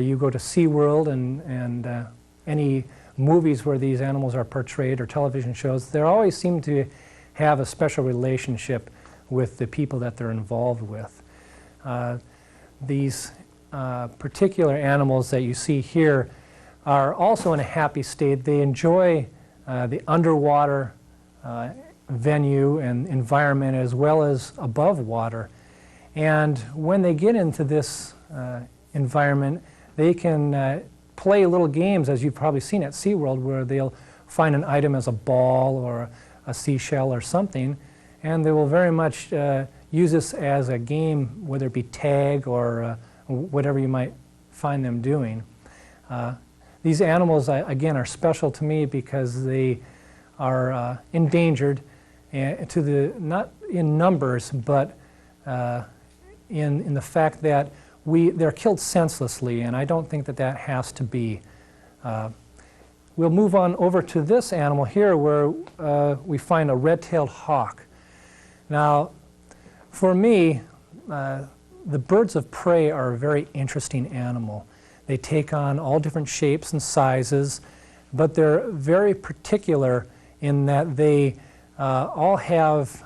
S10: you go to SeaWorld and any movies where these animals are portrayed or television shows, they always seem to have a special relationship with the people that they're involved with. These particular animals that you see here are also in a happy state. They enjoy the underwater venue and environment as well as above water. And when they get into this environment, they can play little games, as you've probably seen at SeaWorld, where they'll find an item as a ball or a seashell or something, and they will very much use this as a game, whether it be tag or whatever you might find them doing. These animals, again, are special to me because they are endangered, not in numbers, but in the fact that they're killed senselessly, and I don't think that that has to be. We'll move on over to this animal here where we find a red-tailed hawk. Now, for me, the birds of prey are a very interesting animal. They take on all different shapes and sizes, but they're very particular in that they all have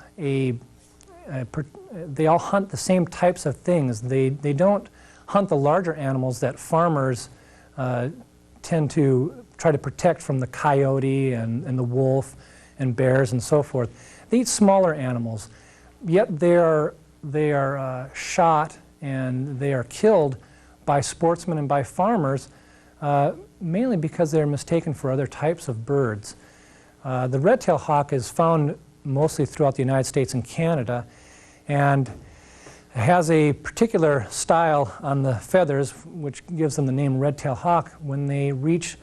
S10: they all hunt the same types of things. They don't hunt the larger animals that farmers tend to try to protect from the coyote and the wolf and bears and so forth. They eat smaller animals, yet they are shot and they are killed by sportsmen and by farmers, mainly because they're mistaken for other types of birds. The red-tailed hawk is found mostly throughout the United States and Canada, and has a particular style on the feathers, which gives them the name red-tailed hawk. When they reach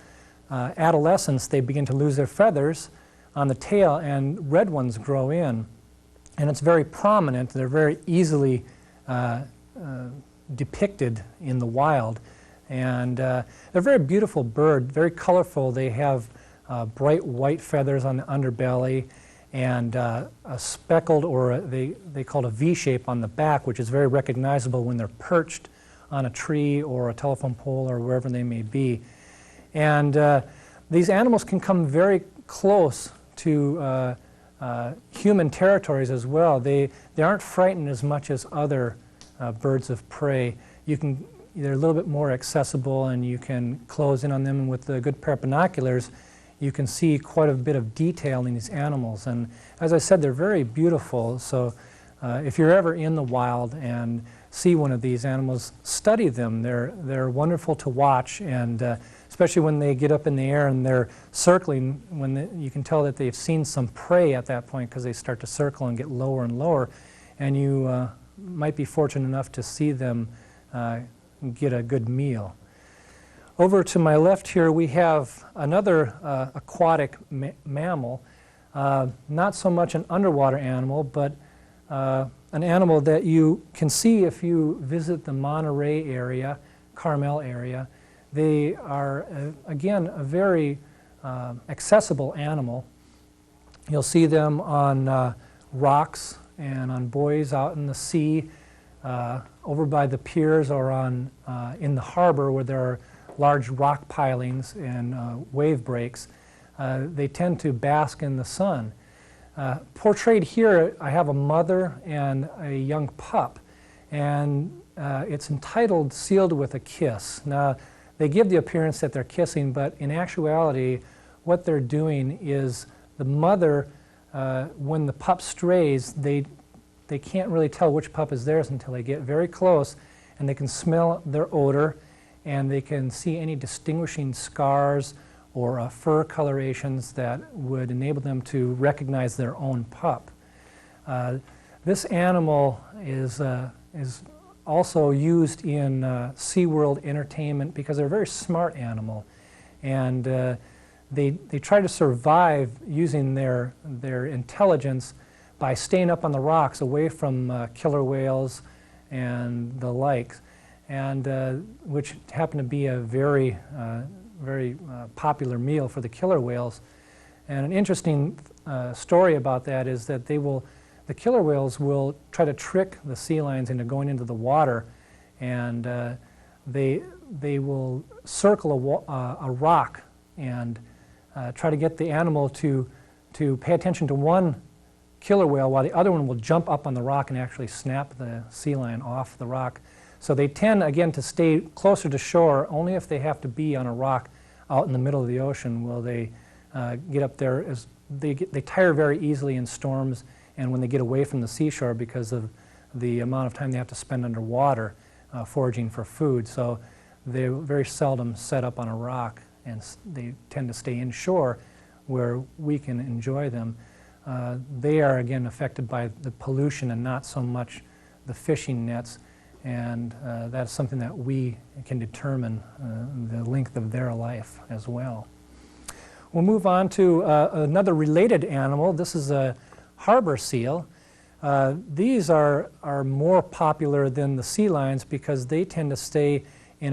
S10: adolescence, they begin to lose their feathers on the tail, and red ones grow in. And it's very prominent. They're very easily depicted in the wild. And they're a very beautiful bird, very colorful. They have bright white feathers on the underbelly and a speckled, or they call it a V-shape on the back, which is very recognizable when they're perched on a tree or a telephone pole or wherever they may be. And these animals can come very close to human territories as well. They aren't frightened as much as other birds of prey. They're a little bit more accessible, and you can close in on them, and with a good pair of binoculars you can see quite a bit of detail in these animals. And as I said, they're very beautiful, so if you're ever in the wild and see one of these animals, study them. They're wonderful to watch, and especially when they get up in the air and they're circling, you can tell that they've seen some prey at that point because they start to circle and get lower and lower, and you might be fortunate enough to see them get a good meal. Over to my left here we have another aquatic mammal, not so much an underwater animal, but an animal that you can see if you visit the Monterey area, Carmel area. They are, again, a very accessible animal. You'll see them on rocks and on buoys out in the sea, over by the piers, or in the harbor where there are large rock pilings and wave breaks. They tend to bask in the sun. Portrayed here, I have a mother and a young pup, and it's entitled Sealed with a Kiss. Now, they give the appearance that they're kissing, but in actuality, what they're doing is the mother, when the pup strays, they can't really tell which pup is theirs until they get very close, and they can smell their odor, and they can see any distinguishing scars or fur colorations that would enable them to recognize their own pup. This animal is also used in SeaWorld entertainment because they're a very smart animal, and they try to survive using their intelligence by staying up on the rocks away from killer whales and the likes, and which happened to be a very, very popular meal for the killer whales. And an interesting story about that is that the killer whales will try to trick the sea lions into going into the water, and they will circle a rock and try to get the animal to pay attention to one killer whale while the other one will jump up on the rock and actually snap the sea lion off the rock. So they tend, again, to stay closer to shore. Only if they have to be on a rock out in the middle of the ocean will they get up there. They tire very easily in storms and when they get away from the seashore because of the amount of time they have to spend underwater foraging for food. So they very seldom set up on a rock, and they tend to stay inshore where we can enjoy them. They are, again, affected by the pollution and not so much the fishing nets, and that's something that we can determine the length of their life as well. We'll move on to another related animal. This is a harbor seal. These are more popular than the sea lions because they tend to stay in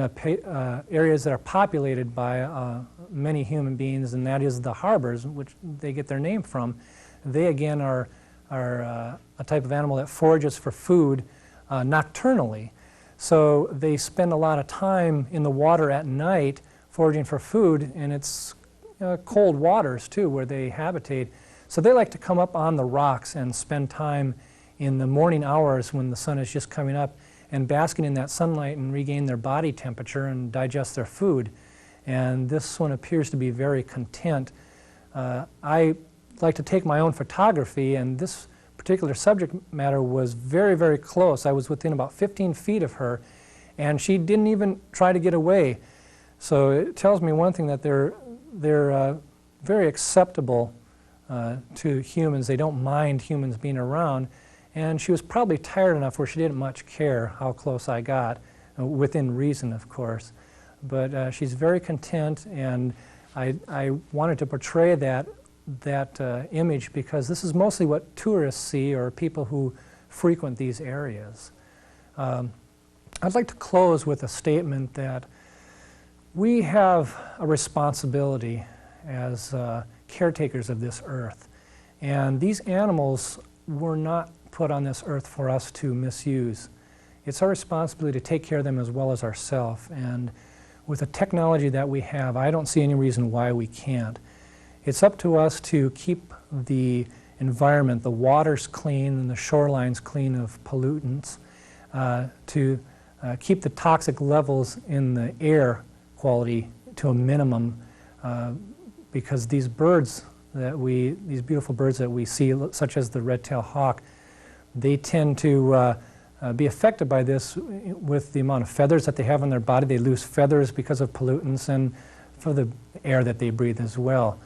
S10: areas that are populated by many human beings, and that is the harbors, which they get their name from. They, again, are a type of animal that forages for food nocturnally. So they spend a lot of time in the water at night foraging for food, and it's cold waters, too, where they habitate. So they like to come up on the rocks and spend time in the morning hours when the sun is just coming up and basking in that sunlight and regain their body temperature and digest their food. And this one appears to be very content. I like to take my own photography, and this particular subject matter was very, very close. I was within about 15 feet of her, and she didn't even try to get away. So it tells me one thing, that they're very acceptable to humans. They don't mind humans being around, and she was probably tired enough where she didn't much care how close I got, within reason, of course. But she's very content, and I wanted to portray that image because this is mostly what tourists see, or people who frequent these areas. I'd like to close with a statement that we have a responsibility as caretakers of this earth, and these animals were not put on this earth for us to misuse. It's our responsibility to take care of them as well as ourselves, and with the technology that we have, I don't see any reason why we can't. It's up to us to keep the environment, the waters clean and the shorelines clean of pollutants, to keep the toxic levels in the air quality to a minimum, because these birds these beautiful birds that we see, such as the red-tailed hawk, they tend to be affected by this with the amount of feathers that they have on their body. They lose feathers because of pollutants and for the air that they breathe as well.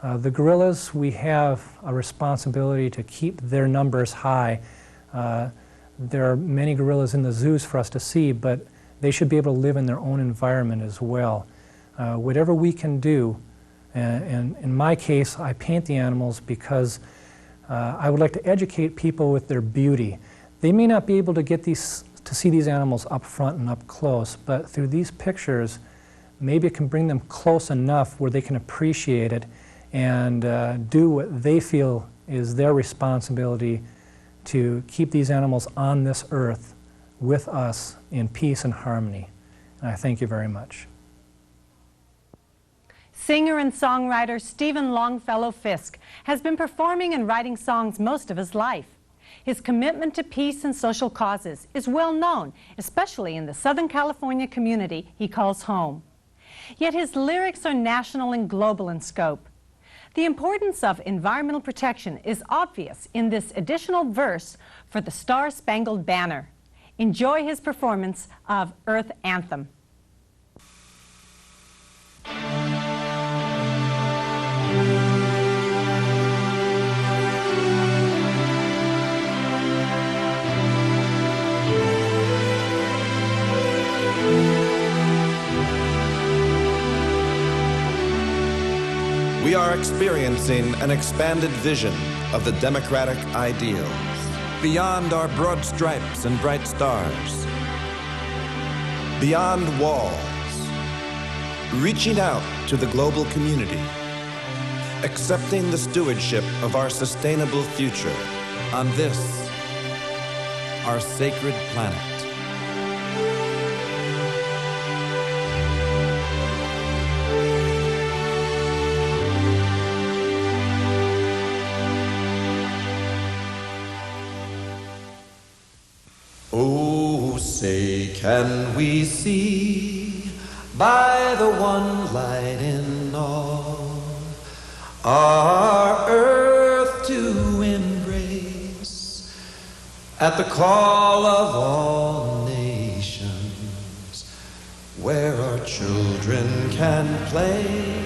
S10: The gorillas, we have a responsibility to keep their numbers high. There are many gorillas in the zoos for us to see, but they should be able to live in their own environment as well. Whatever we can do, and in my case, I paint the animals because I would like to educate people with their beauty. They may not be able to get to see these animals up front and up close, but through these pictures, maybe it can bring them close enough where they can appreciate it and do what they feel is their responsibility to keep these animals on this earth with us in peace and harmony. And I thank you very much.
S1: Singer and songwriter Stephen Longfellow Fisk has been performing and writing songs most of his life. His commitment to peace and social causes is well known, especially in the Southern California community he calls home. Yet his lyrics are national and global in scope. The importance of environmental protection is obvious in this additional verse for the Star-Spangled Banner. Enjoy his performance of Earth Anthem.
S11: We are experiencing an expanded vision of the democratic ideals. beyond our broad stripes and bright stars, beyond walls, reaching out to the global community, accepting the stewardship of our sustainable future on this, our sacred planet.
S12: Oh, say, can we see by the one light in all our earth to embrace at the call of all nations, where our children can play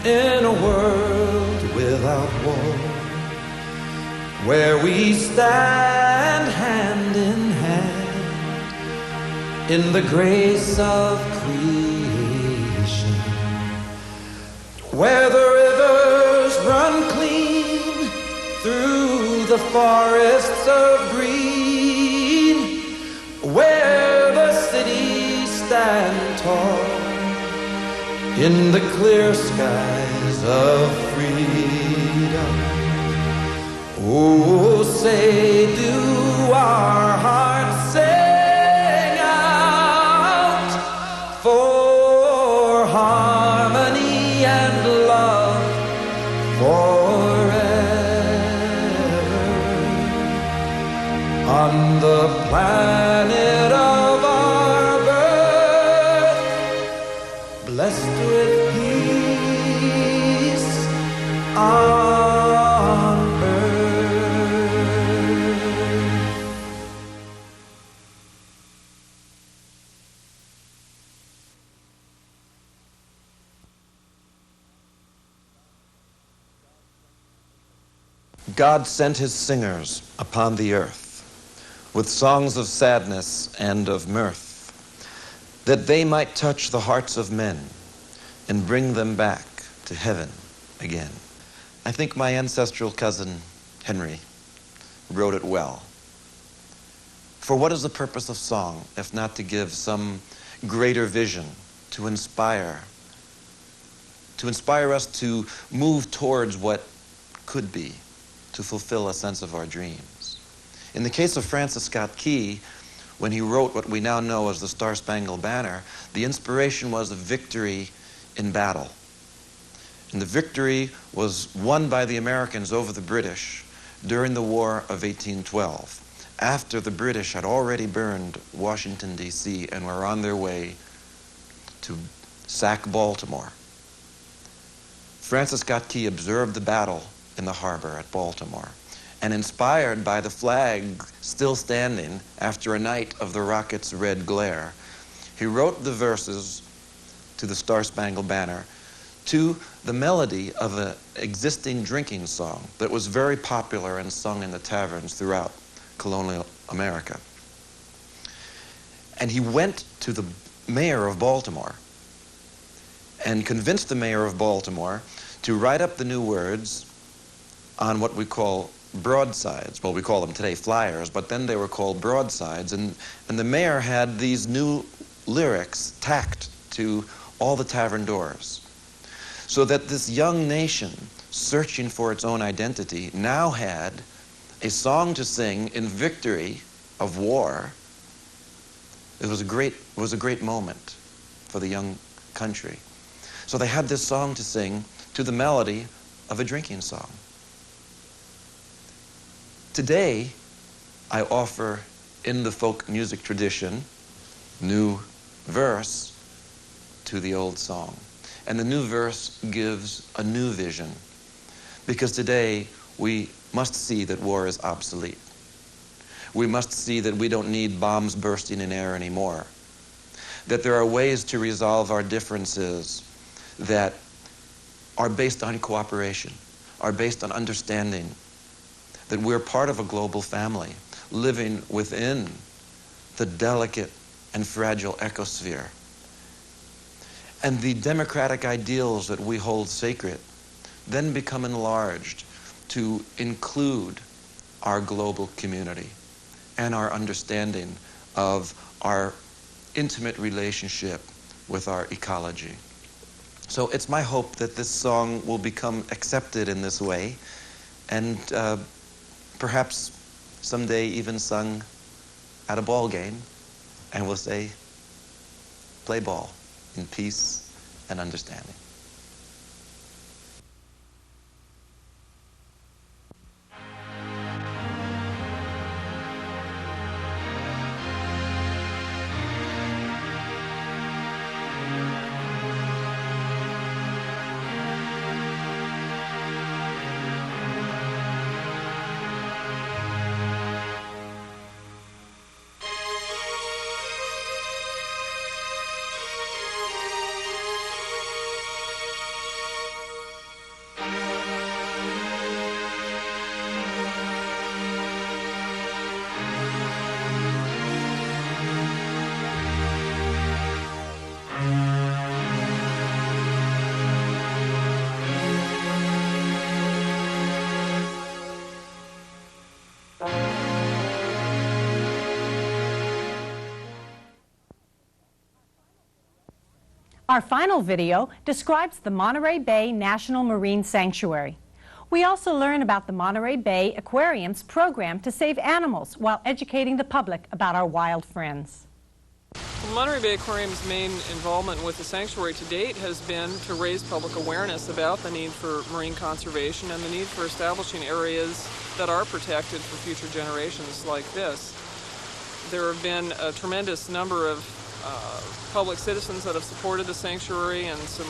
S12: in a world without war, where we stand hand in hand in the grace of creation, where the rivers run clean through the forests of green, where the cities stand tall in the clear skies of freedom. Oh, say, do our hearts sing out for harmony and love forever on the planet of our birth, blessed with peace on God sent his singers upon the earth with songs of sadness and of mirth, that they might touch the hearts of men and bring them back to heaven again. I think my ancestral cousin, Henry, wrote it well. For what is the purpose of song if not to give some greater vision, to inspire us to move towards what could be, to fulfill a sense of our dreams. In the case of Francis Scott Key, when he wrote what we now know as the Star-Spangled Banner, the inspiration was a victory in battle. And the victory was won by the Americans over the British during the War of 1812, after the British had already burned Washington, D.C. and were on their way to sack Baltimore. Francis Scott Key observed the battle in the harbor at Baltimore, and inspired by the flag still standing after a night of the rocket's red glare, he wrote the verses to the Star-Spangled Banner to the melody of an existing drinking song that was very popular and sung in the taverns throughout colonial America. And he went to the mayor of Baltimore and convinced the mayor of Baltimore to write up the new words on what we call broadsides. Well, we call them today flyers, but then they were called broadsides. And the mayor had these new lyrics tacked to all the tavern doors, so that this young nation, searching for its own identity, now had a song to sing in victory of war. It was a great moment for the young country. So they had this song to sing to the melody of a drinking song. Today, I offer, in the folk music tradition, new verse to the old song. And the new verse gives a new vision, because today we must see that war is obsolete. We must see that we don't need bombs bursting in air anymore, that there are ways to resolve our differences that are based on cooperation, are based on understanding, that we're part of a global family, living within the delicate and fragile ecosphere. And the democratic ideals that we hold sacred then become enlarged to include our global community and our understanding of our intimate relationship with our ecology. So it's my hope that this song will become accepted in this way, and perhaps someday even sung at a ball game, and we'll say, play ball in peace and understanding.
S1: Our final video describes the Monterey Bay National Marine Sanctuary. We also learn about the Monterey Bay Aquarium's program to save animals while educating the public about our wild friends.
S13: The Monterey Bay Aquarium's main involvement with the sanctuary to date has been to raise public awareness about the need for marine conservation and the need for establishing areas that are protected for future generations like this. There have been a tremendous number of public citizens that have supported the sanctuary, and some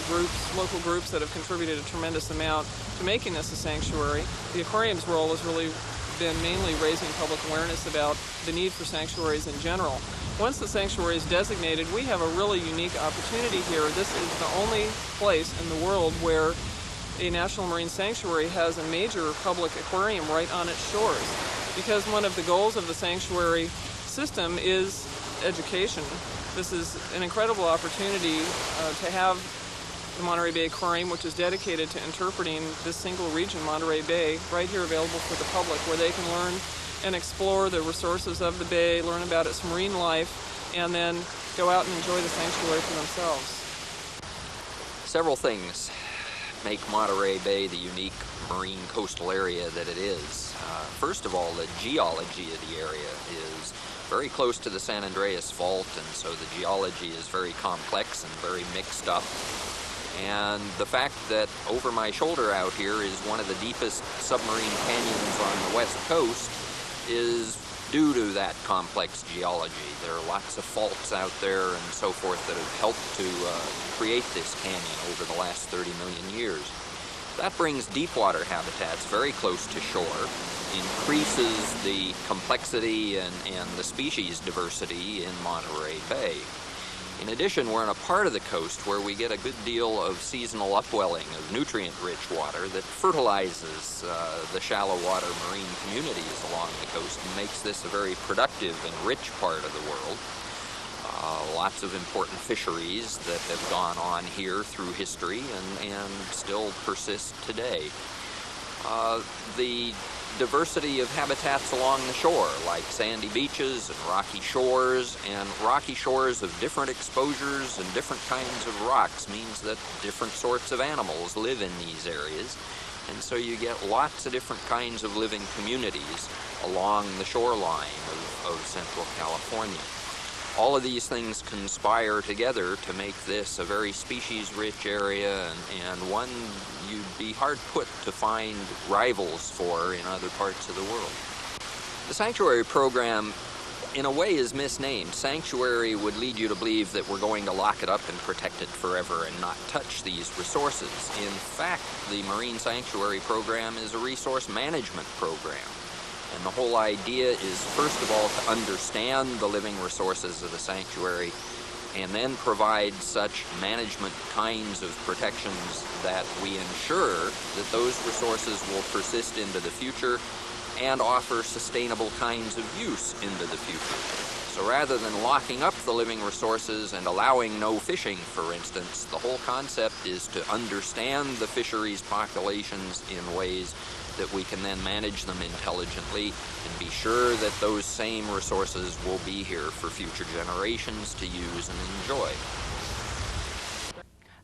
S13: groups, local groups, that have contributed a tremendous amount to making this a sanctuary. The aquarium's role has really been mainly raising public awareness about the need for sanctuaries in general. Once the sanctuary is designated, we have a really unique opportunity here. This is the only place in the world where a national marine sanctuary has a major public aquarium right on its shores, because one of the goals of the sanctuary system is education. This is an incredible opportunity to have the Monterey Bay Aquarium, which is dedicated to interpreting this single region, Monterey Bay, right here available for the public, where they can learn and explore the resources of the bay, learn about its marine life, and then go out and enjoy the sanctuary for themselves.
S14: Several things make Monterey Bay the unique marine coastal area that it is. First of all, the geology of the area is very close to the San Andreas Fault, and so the geology is very complex and very mixed up. And the fact that over my shoulder out here is one of the deepest submarine canyons on the west coast is due to that complex geology. There are lots of faults out there and so forth that have helped to create this canyon over the last 30 million years. That brings deep water habitats very close to shore, increases the complexity and the species diversity in Monterey Bay. In addition, we're in a part of the coast where we get a good deal of seasonal upwelling of nutrient-rich water that fertilizes the shallow water marine communities along the coast and makes this a very productive and rich part of the world. Lots of important fisheries that have gone on here through history and still persist today. The diversity of habitats along the shore, like sandy beaches and rocky shores of different exposures and different kinds of rocks, means that different sorts of animals live in these areas. And so you get lots of different kinds of living communities along the shoreline of Central California. All of these things conspire together to make this a very species-rich area, and one you'd be hard put to find rivals for in other parts of the world. The sanctuary program, in a way, is misnamed. Sanctuary would lead you to believe that we're going to lock it up and protect it forever and not touch these resources. In fact, the Marine Sanctuary Program is a resource management program. And the whole idea is, first of all, to understand the living resources of the sanctuary and then provide such management kinds of protections that we ensure that those resources will persist into the future and offer sustainable kinds of use into the future. So rather than locking up the living resources and allowing no fishing, for instance, the whole concept is to understand the fisheries populations in ways that we can then manage them intelligently and be sure that those same resources will be here for future generations to use and enjoy.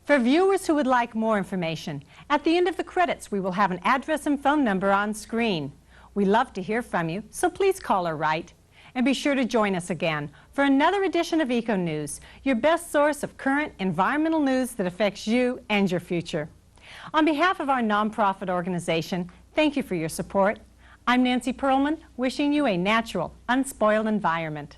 S1: For viewers who would like more information, at the end of the credits we will have an address and phone number on screen. We love to hear from you, so please call or write. And be sure to join us again for another edition of Eco News, your best source of current environmental news that affects you and your future. On behalf of our nonprofit organization, thank you for your support. I'm Nancy Pearlman, wishing you a natural, unspoiled environment.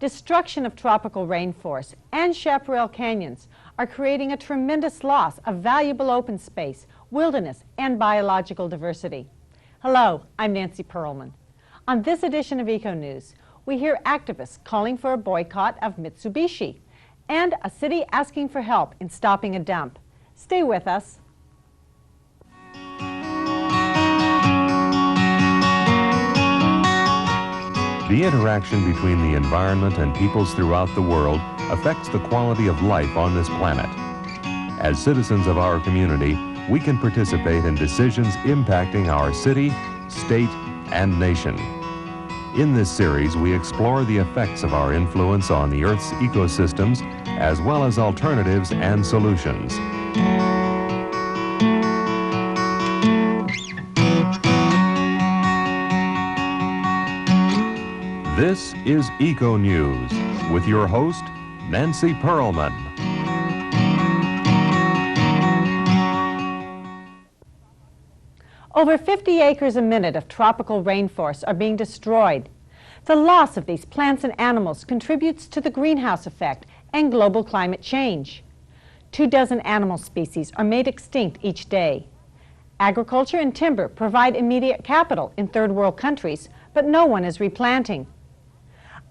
S1: Destruction of tropical rainforests and chaparral canyons are creating a tremendous loss of valuable open space, wilderness, and biological diversity. Hello, I'm Nancy Pearlman. On this edition of Eco News, we hear activists calling for a boycott of Mitsubishi and a city asking for help in stopping a dump. Stay with us.
S2: The interaction between the environment and peoples throughout the world affects the quality of life on this planet. As citizens of our community, we can participate in decisions impacting our city, state, and nation. In this series, we explore the effects of our influence on the Earth's ecosystems, as well as alternatives and solutions. This is Eco News with your host, Nancy Pearlman.
S1: Over 50 acres a minute of tropical rainforests are being destroyed. The loss of these plants and animals contributes to the greenhouse effect and global climate change. 24 animal species are made extinct each day. Agriculture and timber provide immediate capital in third world countries, but no one is replanting.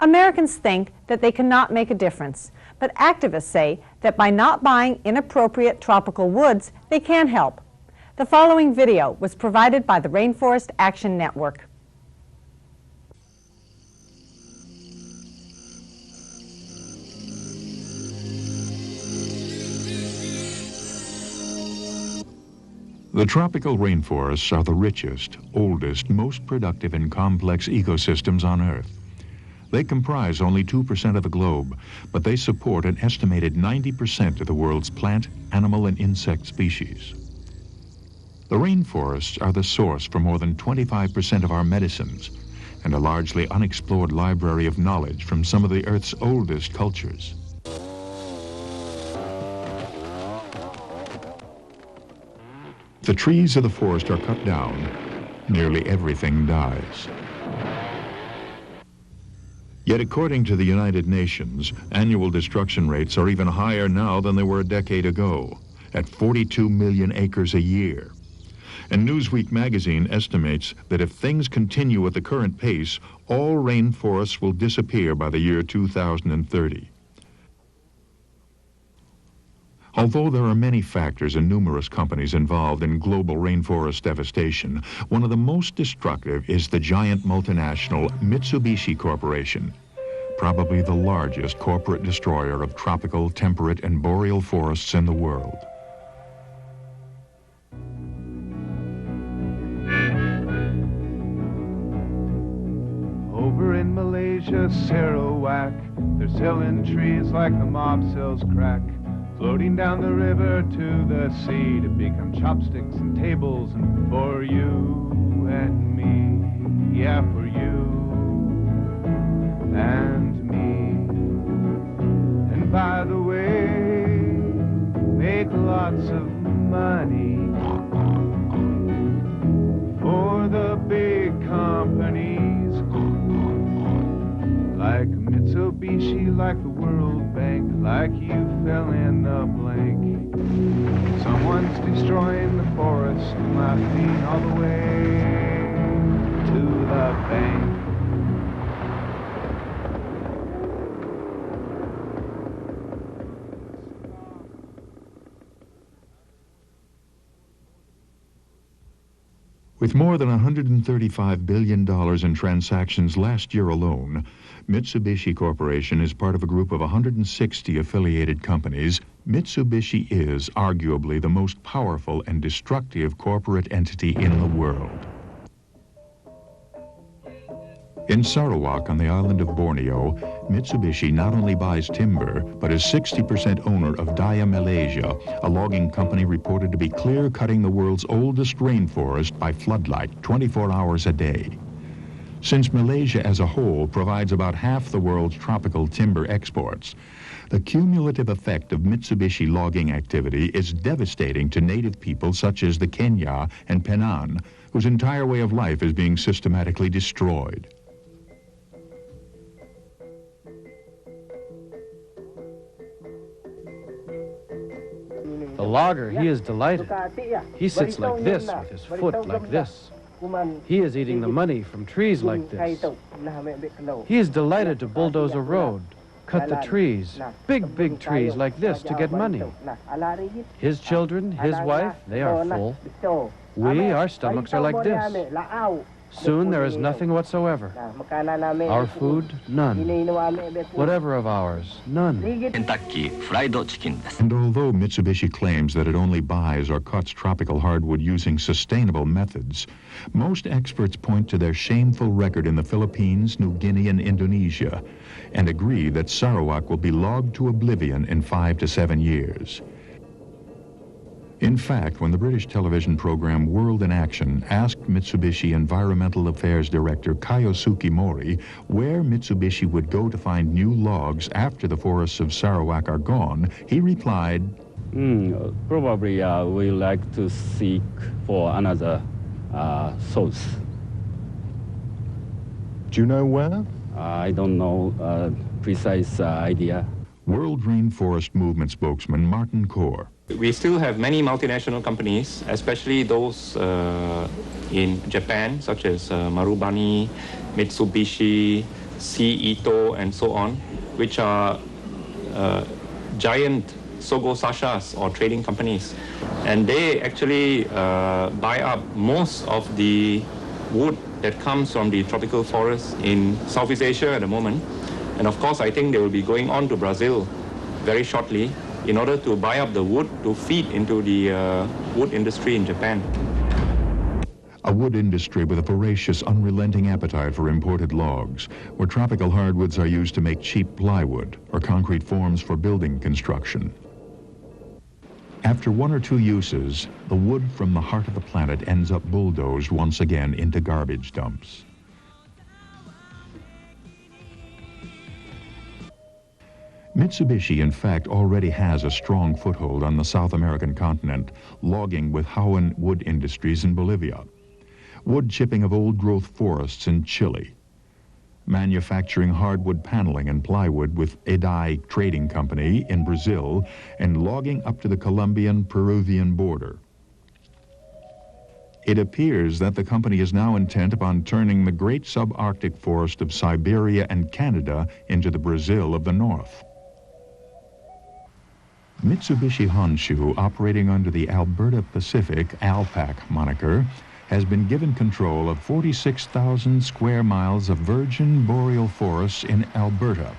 S1: Americans think that they cannot make a difference, but activists say that by not buying inappropriate tropical woods, they can help. The following video was provided by the Rainforest Action Network.
S15: The tropical rainforests are the richest, oldest, most productive and complex ecosystems on Earth. They comprise only 2% of the globe, but they support an estimated 90% of the world's plant, animal, and insect species. The rainforests are the source for more than 25% of our medicines and a largely unexplored library of knowledge from some of the Earth's oldest cultures. If the trees of the forest are cut down, nearly everything dies. Yet according to the United Nations, annual destruction rates are even higher now than they were a decade ago, at 42 million acres a year. And Newsweek magazine estimates that if things continue at the current pace, all rainforests will disappear by the year 2030. Although there are many factors and numerous companies involved in global rainforest devastation, one of the most destructive is the giant multinational Mitsubishi Corporation, probably the largest corporate destroyer of tropical, temperate, and boreal forests in the world.
S16: Over in Malaysia, Sarawak, they're selling trees like the mob sells crack, floating down the river to the sea to become chopsticks and tables, and for you and me, yeah, for you and me. And by the way, make lots of money for the big companies like Mitsubishi, like the World Bank, like you fell in the blank. Someone's destroying the forest, my feet all the way to the bank.
S15: With more than $135 billion in transactions last year alone, Mitsubishi Corporation is part of a group of 160 affiliated companies. Mitsubishi is arguably the most powerful and destructive corporate entity in the world. In Sarawak on the island of Borneo, Mitsubishi not only buys timber, but is 60% owner of Daya Malaysia, a logging company reported to be clear-cutting the world's oldest rainforest by floodlight 24 hours a day. Since Malaysia as a whole provides about half the world's tropical timber exports, the cumulative effect of Mitsubishi logging activity is devastating to native people such as the Kenyah and Penan, whose entire way of life is being systematically destroyed.
S17: The logger, he is delighted. He sits like this, with his foot like this. He is eating the money from trees like this. He is delighted to bulldoze a road, cut the trees, big trees like this to get money. His children, his wife, they are full. We, our stomachs are like this. Soon there is nothing whatsoever. Our food, none. Whatever of ours, none.
S18: Kentucky Fried Chicken.
S15: And although Mitsubishi claims that it only buys or cuts tropical hardwood using sustainable methods, most experts point to their shameful record in the Philippines, New Guinea, and Indonesia, and agree that Sarawak will be logged to oblivion in 5 to 7 years. In fact, when the British television program World in Action asked Mitsubishi Environmental Affairs Director Kayosuke Mori where Mitsubishi would go to find new logs after the forests of Sarawak are gone, he replied,
S19: Probably we like to seek for another source.
S15: Do you know where?
S19: I don't know precise idea.
S15: World Rainforest Movement spokesman Martin Core.
S20: We still have many multinational companies, especially those in Japan, such as Marubeni, Mitsubishi, C. Ito, and so on, which are giant Sogo Sashas or trading companies. And they actually buy up most of the wood that comes from the tropical forests in Southeast Asia at the moment. And of course, I think they will be going on to Brazil very shortly in order to buy up the wood to feed into the wood industry in Japan.
S15: A wood industry with a voracious, unrelenting appetite for imported logs, where tropical hardwoods are used to make cheap plywood or concrete forms for building construction. After one or two uses, the wood from the heart of the planet ends up bulldozed once again into garbage dumps. Mitsubishi, in fact, already has a strong foothold on the South American continent, logging with Jaén Wood Industries in Bolivia, wood chipping of old-growth forests in Chile, manufacturing hardwood paneling and plywood with Edai Trading Company in Brazil, and logging up to the Colombian-Peruvian border. It appears that the company is now intent upon turning the great subarctic forest of Siberia and Canada into the Brazil of the North. Mitsubishi Honshu, operating under the Alberta Pacific ALPAC moniker, has been given control of 46,000 square miles of virgin boreal forests in Alberta,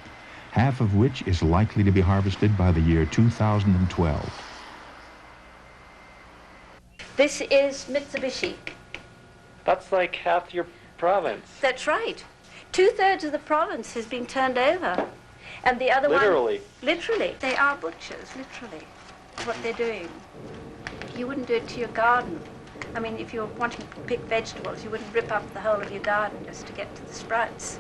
S15: half of which is likely to be harvested by the year 2012.
S21: This is Mitsubishi.
S22: That's like half your province.
S21: That's right. 2/3 of the province has been turned over. And the other
S22: Literally.
S21: one... Literally. They are butchers, literally, what they're doing. You wouldn't do it to your garden. I mean, if you're wanting to pick vegetables, you wouldn't rip up the whole of your garden just to get to the sprouts.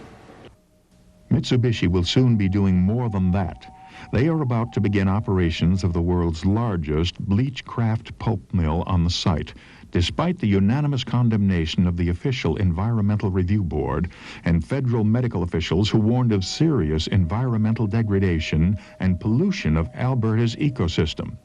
S15: Mitsubishi will soon be doing more than that. They are about to begin operations of the world's largest bleach-kraft pulp mill on the site, despite the unanimous condemnation of the official Environmental Review Board and federal medical officials who warned of serious environmental degradation and pollution of Alberta's ecosystem.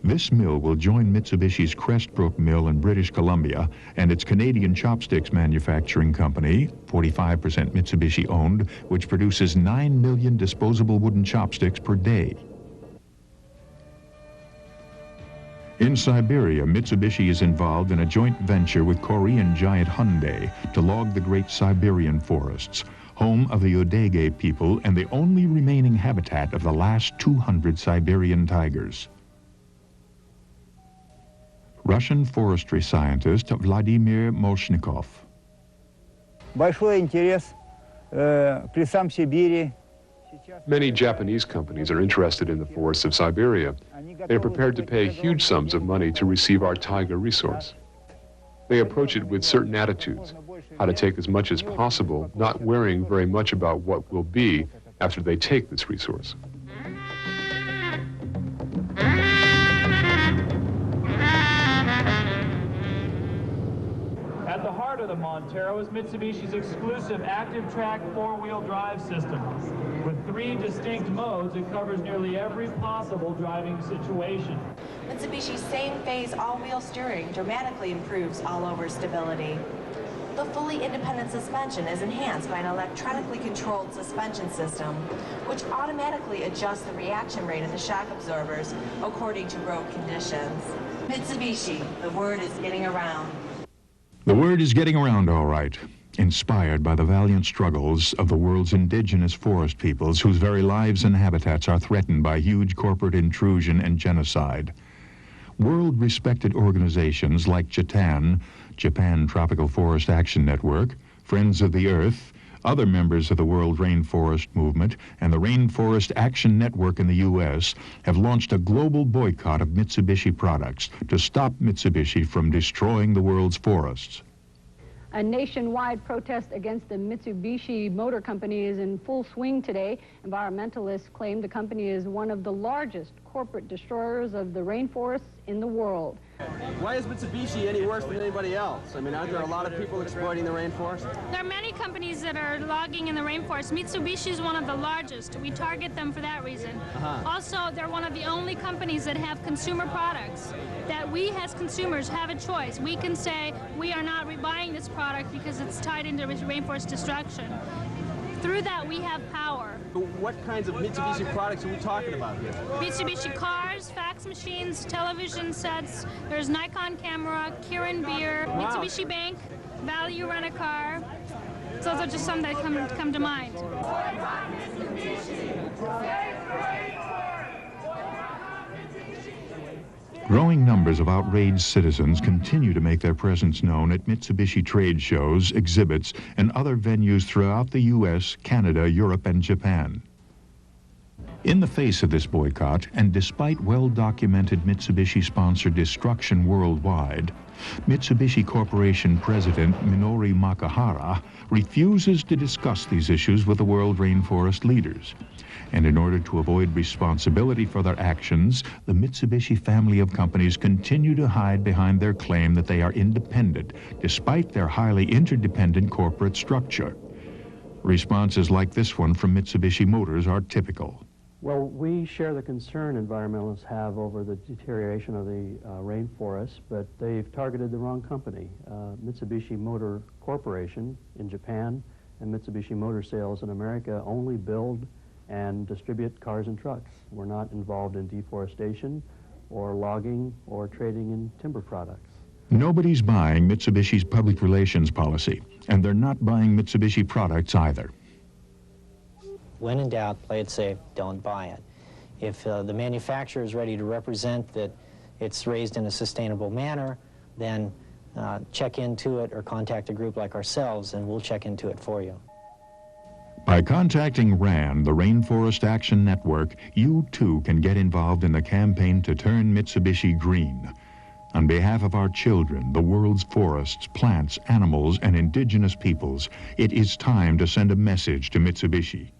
S15: This mill will join Mitsubishi's Crestbrook mill in British Columbia and its Canadian Chopsticks Manufacturing Company, 45% Mitsubishi owned, which produces 9 million disposable wooden chopsticks per day. In Siberia, Mitsubishi is involved in a joint venture with Korean giant Hyundai to log the Great Siberian Forests, home of the Udege people and the only remaining habitat of the last 200 Siberian tigers. Russian forestry scientist Vladimir Moshnikov.
S23: Большой интерес к лесам Сибири.
S24: Many Japanese companies are interested in the forests of Siberia. They are prepared to pay huge sums of money to receive our taiga resource. They approach it with certain attitudes, how to take as much as possible, not worrying very much about what will be after they take this resource.
S25: At the heart of the Montero is Mitsubishi's exclusive active track four-wheel drive system. With 3 distinct modes, it covers nearly every possible driving situation.
S26: Mitsubishi's same-phase all-wheel steering dramatically improves all-over stability. The fully independent suspension is enhanced by an electronically controlled suspension system, which automatically adjusts the reaction rate of the shock absorbers according to road conditions. Mitsubishi, the word is getting around.
S15: The word is getting around all right, inspired by the valiant struggles of the world's indigenous forest peoples whose very lives and habitats are threatened by huge corporate intrusion and genocide. World-respected organizations like JATAN, Japan Tropical Forest Action Network, Friends of the Earth, other members of the World Rainforest Movement, and the Rainforest Action Network in the U.S. have launched a global boycott of Mitsubishi products to stop Mitsubishi from destroying the world's forests.
S27: A nationwide protest against the Mitsubishi Motor Company is in full swing today. Environmentalists claim the company is one of the largest corporate destroyers of the rainforests in the world.
S6: Why is Mitsubishi any worse than anybody else? I mean, aren't there a lot of people exploiting the rainforest?
S28: There are many companies that are logging in the rainforest. Mitsubishi is one of the largest. We target them for that reason. Also, they're one of the only companies that have consumer products that we as consumers have a choice. We can say we are not buying this product because it's tied into rainforest destruction. Through that, we have power.
S6: What kinds of Mitsubishi products are we talking about here? Mitsubishi
S28: cars, fax machines, television sets. There's Nikon camera, Kirin beer, Mitsubishi Bank, Value Rent-A-Car. So those are just some that come to mind.
S15: Growing numbers of outraged citizens continue to make their presence known at Mitsubishi trade shows, exhibits, and other venues throughout the U.S., Canada, Europe, and Japan. In the face of this boycott, and despite well-documented Mitsubishi-sponsored destruction worldwide, Mitsubishi Corporation President Minori Makahara refuses to discuss these issues with the world rainforest leaders. And in order to avoid responsibility for their actions, the Mitsubishi family of companies continue to hide behind their claim that they are independent, despite their highly interdependent corporate structure. Responses like this one from Mitsubishi Motors are typical.
S3: Well, we share the concern environmentalists have over the deterioration of the rainforest, but they've targeted the wrong company. Mitsubishi Motor Corporation in Japan and Mitsubishi Motor Sales in America only build and distribute cars and trucks. We're not involved in deforestation or logging or trading in timber products.
S15: Nobody's buying Mitsubishi's public relations policy, and they're not buying Mitsubishi products either.
S4: When in doubt, play it safe, don't buy it. If the manufacturer is ready to represent that it's raised in a sustainable manner, then check into it or contact a group like ourselves and we'll check into it for you.
S15: By contacting RAND, the Rainforest Action Network, you too can get involved in the campaign to turn Mitsubishi green. On behalf of our children, the world's forests, plants, animals, and indigenous peoples, it is time to send a message to Mitsubishi.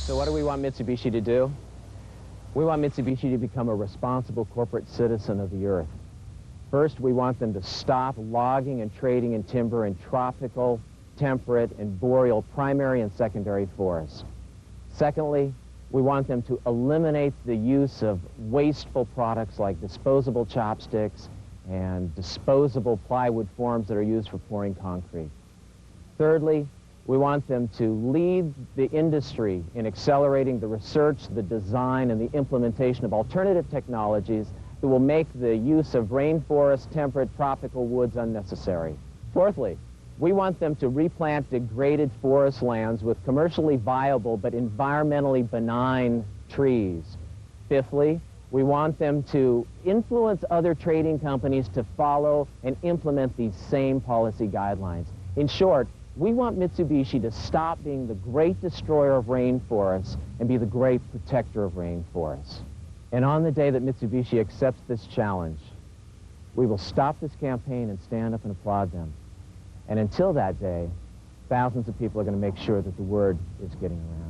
S5: So what do we want Mitsubishi to do? We want Mitsubishi to become a responsible corporate citizen of the Earth. First, we want them to stop logging and trading in timber in tropical, temperate, and boreal primary and secondary forests. Secondly, we want them to eliminate the use of wasteful products like disposable chopsticks and disposable plywood forms that are used for pouring concrete. Thirdly, we want them to lead the industry in accelerating the research, the design, and the implementation of alternative technologies that will make the use of rainforest, temperate, tropical woods unnecessary. Fourthly, we want them to replant degraded forest lands with commercially viable but environmentally benign trees. Fifthly, we want them to influence other trading companies to follow and implement these same policy guidelines. In short, we want Mitsubishi to stop being the great destroyer of rainforests and be the great protector of rainforests. And on the day that Mitsubishi accepts this challenge, we will stop this campaign and stand up and applaud them. And until that day, thousands of people are going to make sure that the word is getting around.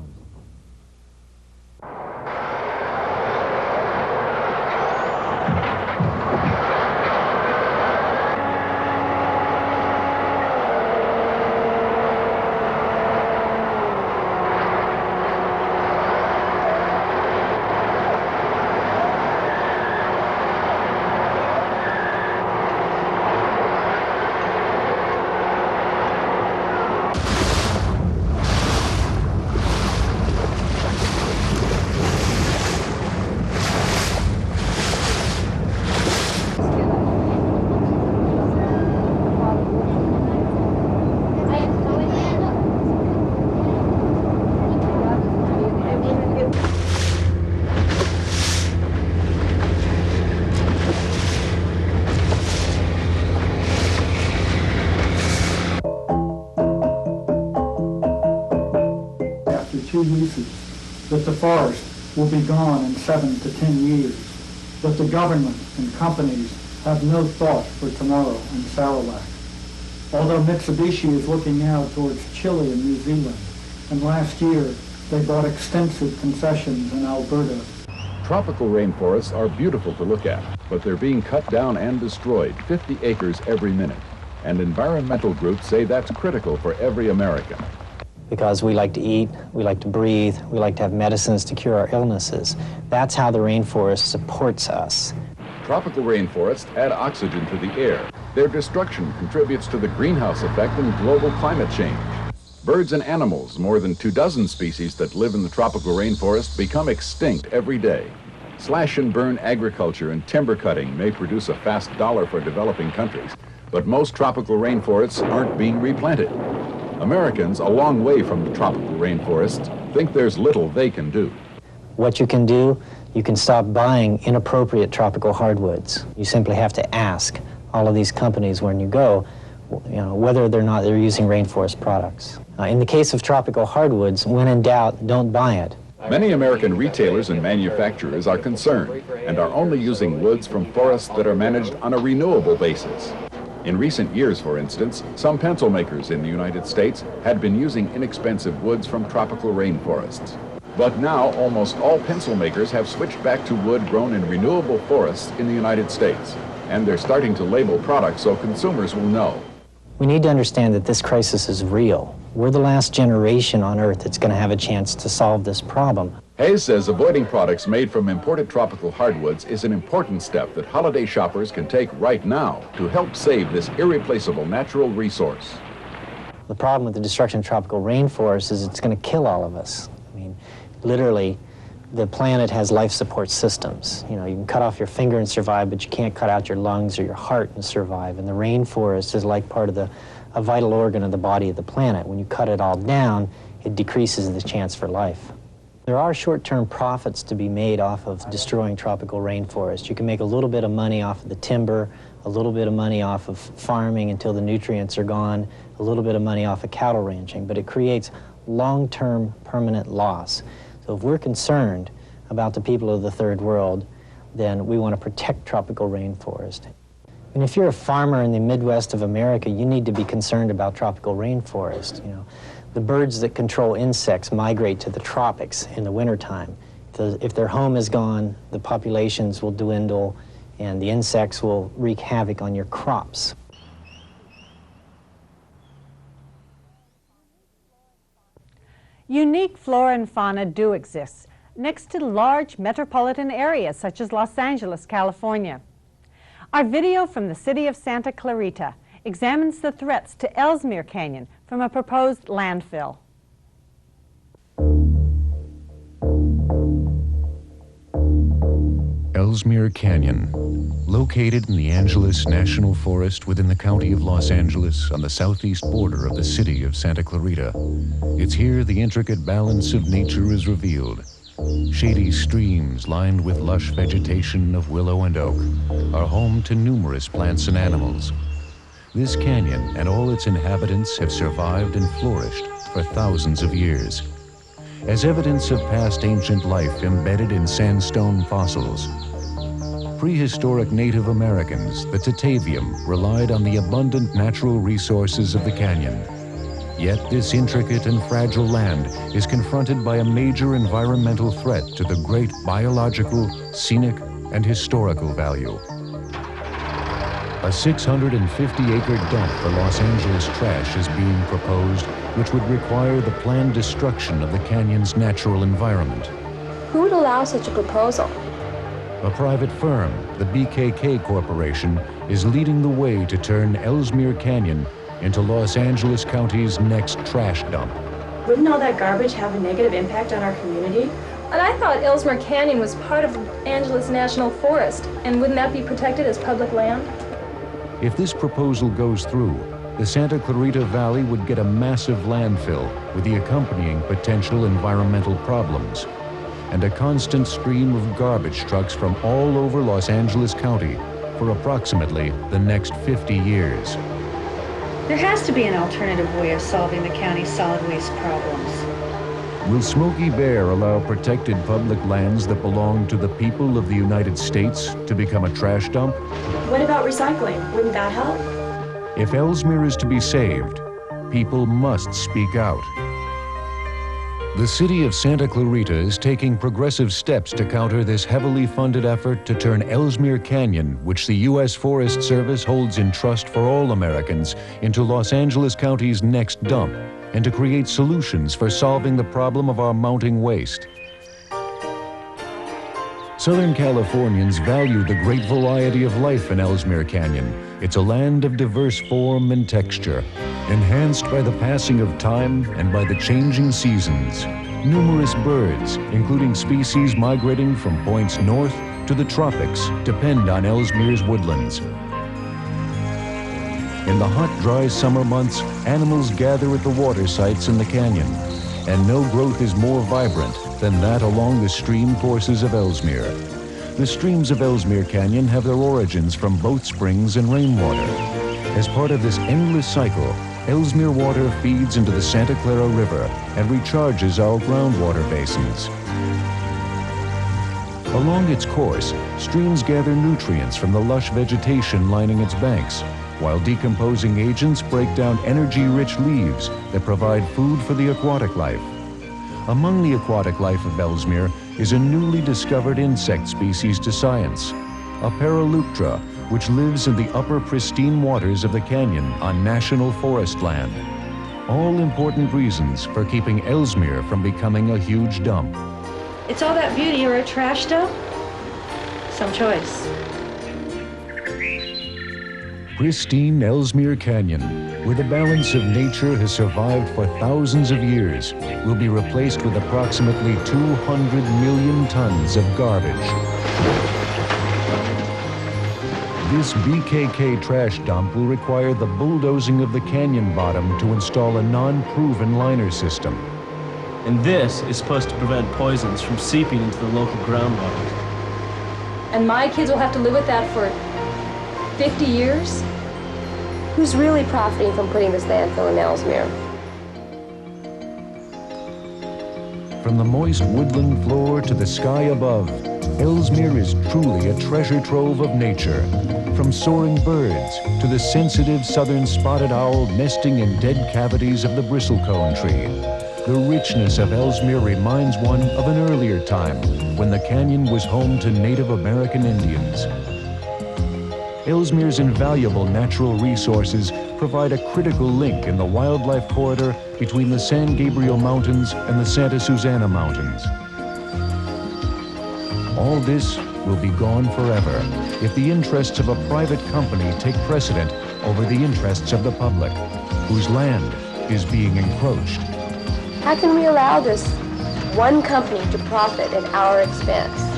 S7: That the forest will be gone in 7 to 10 years, but the government and companies have no thought for tomorrow in Sarawak. Although Mitsubishi is looking now towards Chile and New Zealand, and last year they bought extensive concessions in Alberta.
S8: Tropical rainforests are beautiful to look at, but they're being cut down and destroyed 50 acres every minute. And environmental groups say that's critical for every American.
S4: Because we like to eat, we like to breathe, we like to have medicines to cure our illnesses. That's how the rainforest supports us.
S8: Tropical rainforests add oxygen to the air. Their destruction contributes to the greenhouse effect and global climate change. Birds and animals, more than 24 species that live in the tropical rainforest, become extinct every day. Slash and burn agriculture and timber cutting may produce a fast dollar for developing countries, but most tropical rainforests aren't being replanted. Americans, a long way from the tropical rainforests, think there's little they can do.
S4: What you can do, you can stop buying inappropriate tropical hardwoods. You simply have to ask all of these companies when you go, whether or not they're using rainforest products. In the case of tropical hardwoods, when in doubt, don't buy it.
S8: Many American retailers and manufacturers are concerned and are only using woods from forests that are managed on a renewable basis. In recent years, for instance, some pencil makers in the United States had been using inexpensive woods from tropical rainforests. But now, almost all pencil makers have switched back to wood grown in renewable forests in the United States, and they're starting to label products so consumers will know.
S4: We need to understand that this crisis is real. We're the last generation on Earth that's going to have a chance to solve this problem.
S8: Hayes says avoiding products made from imported tropical hardwoods is an important step that holiday shoppers can take right now to help save this irreplaceable natural resource.
S4: The problem with the destruction of tropical rainforests is it's going to kill all of us. I mean, literally, the planet has life support systems. You can cut off your finger and survive, but you can't cut out your lungs or your heart and survive. And the rainforest is like part of a vital organ of the body of the planet. When you cut it all down, it decreases the chance for life. There are short-term profits to be made off of destroying tropical rainforest. You can make a little bit of money off of the timber, a little bit of money off of farming until the nutrients are gone, a little bit of money off of cattle ranching, but it creates long-term permanent loss. So if we're concerned about the people of the third world, then we want to protect tropical rainforest. And if you're a farmer in the Midwest of America, you need to be concerned about tropical rainforest. The birds that control insects migrate to the tropics in the wintertime. If their home is gone, the populations will dwindle and the insects will wreak havoc on your crops.
S1: Unique flora and fauna do exist next to large metropolitan areas such as Los Angeles, California. Our video from the city of Santa Clarita examines the threats to Ellesmere Canyon from a proposed landfill.
S15: Ellesmere Canyon, located in the Angeles National Forest within the county of Los Angeles on the southeast border of the city of Santa Clarita. It's here the intricate balance of nature is revealed. Shady streams lined with lush vegetation of willow and oak are home to numerous plants and animals. This canyon and all its inhabitants have survived and flourished for thousands of years. As evidence of past ancient life embedded in sandstone fossils, prehistoric Native Americans, the Tatavium, relied on the abundant natural resources of the canyon. Yet this intricate and fragile land is confronted by a major environmental threat to the great biological, scenic, and historical value. A 650-acre dump for Los Angeles trash is being proposed, which would require the planned destruction of the canyon's natural environment.
S2: Who would allow such a proposal?
S15: A private firm, the BKK Corporation, is leading the way to turn Ellesmere Canyon into Los Angeles County's next trash dump.
S2: Wouldn't all that garbage have a negative impact on our community? And I thought Ellesmere Canyon was part of Angeles National Forest, and wouldn't that be protected as public land?
S15: If this proposal goes through, the Santa Clarita Valley would get a massive landfill with the accompanying potential environmental problems, and a constant stream of garbage trucks from all over Los Angeles County for approximately the next 50 years.
S9: There has to be an alternative way of solving the county's solid waste problems.
S15: Will Smokey Bear allow protected public lands that belong to the people of the United States to become a trash dump?
S2: What about recycling? Wouldn't that help?
S15: If Ellesmere is to be saved, people must speak out. The city of Santa Clarita is taking progressive steps to counter this heavily funded effort to turn Ellesmere Canyon, which the U.S. Forest Service holds in trust for all Americans, into Los Angeles County's next dump, and to create solutions for solving the problem of our mounting waste.
S10: Southern Californians value the great variety of life in Ellesmere Canyon. It's a land of diverse form and texture, enhanced by the passing of time and by the changing seasons. Numerous birds, including species migrating from points north to the tropics, depend on Ellesmere's woodlands. In the hot, dry summer months, animals gather at the water sites in the canyon, and no growth is more vibrant than that along the stream courses of Ellesmere. The streams of Ellesmere Canyon have their origins from both springs and rainwater. As part of this endless cycle, Ellesmere water feeds into the Santa Clara River and recharges our groundwater basins. Along its course, streams gather nutrients from the lush vegetation lining its banks, while decomposing agents break down energy-rich leaves that provide food for the aquatic life. Among the aquatic life of Ellesmere is a newly discovered insect species to science, a Paraleuctra, which lives in the upper pristine waters of the canyon on national forest land. All important reasons for keeping Ellesmere from becoming a huge dump.
S9: It's all that beauty or a trash dump? Some choice.
S10: Pristine Ellesmere Canyon, where the balance of nature has survived for thousands of years, will be replaced with approximately 200 million tons of garbage. This BKK trash dump will require the bulldozing of the canyon bottom to install a non-proven liner system.
S11: And this is supposed to prevent poisons from seeping into the local groundwater.
S2: And my kids will have to live with that for 50 years? Who's really profiting from putting this landfill in Ellesmere?
S10: From the moist woodland floor to the sky above, Ellesmere is truly a treasure trove of nature. From soaring birds to the sensitive southern spotted owl nesting in dead cavities of the bristlecone tree, the richness of Ellesmere reminds one of an earlier time when the canyon was home to Native American Indians. Ellesmere's invaluable natural resources provide a critical link in the wildlife corridor between the San Gabriel Mountains and the Santa Susana Mountains. All this will be gone forever if the interests of a private company take precedent over the interests of the public, whose land is being encroached.
S2: How can we allow this one company to profit at our expense?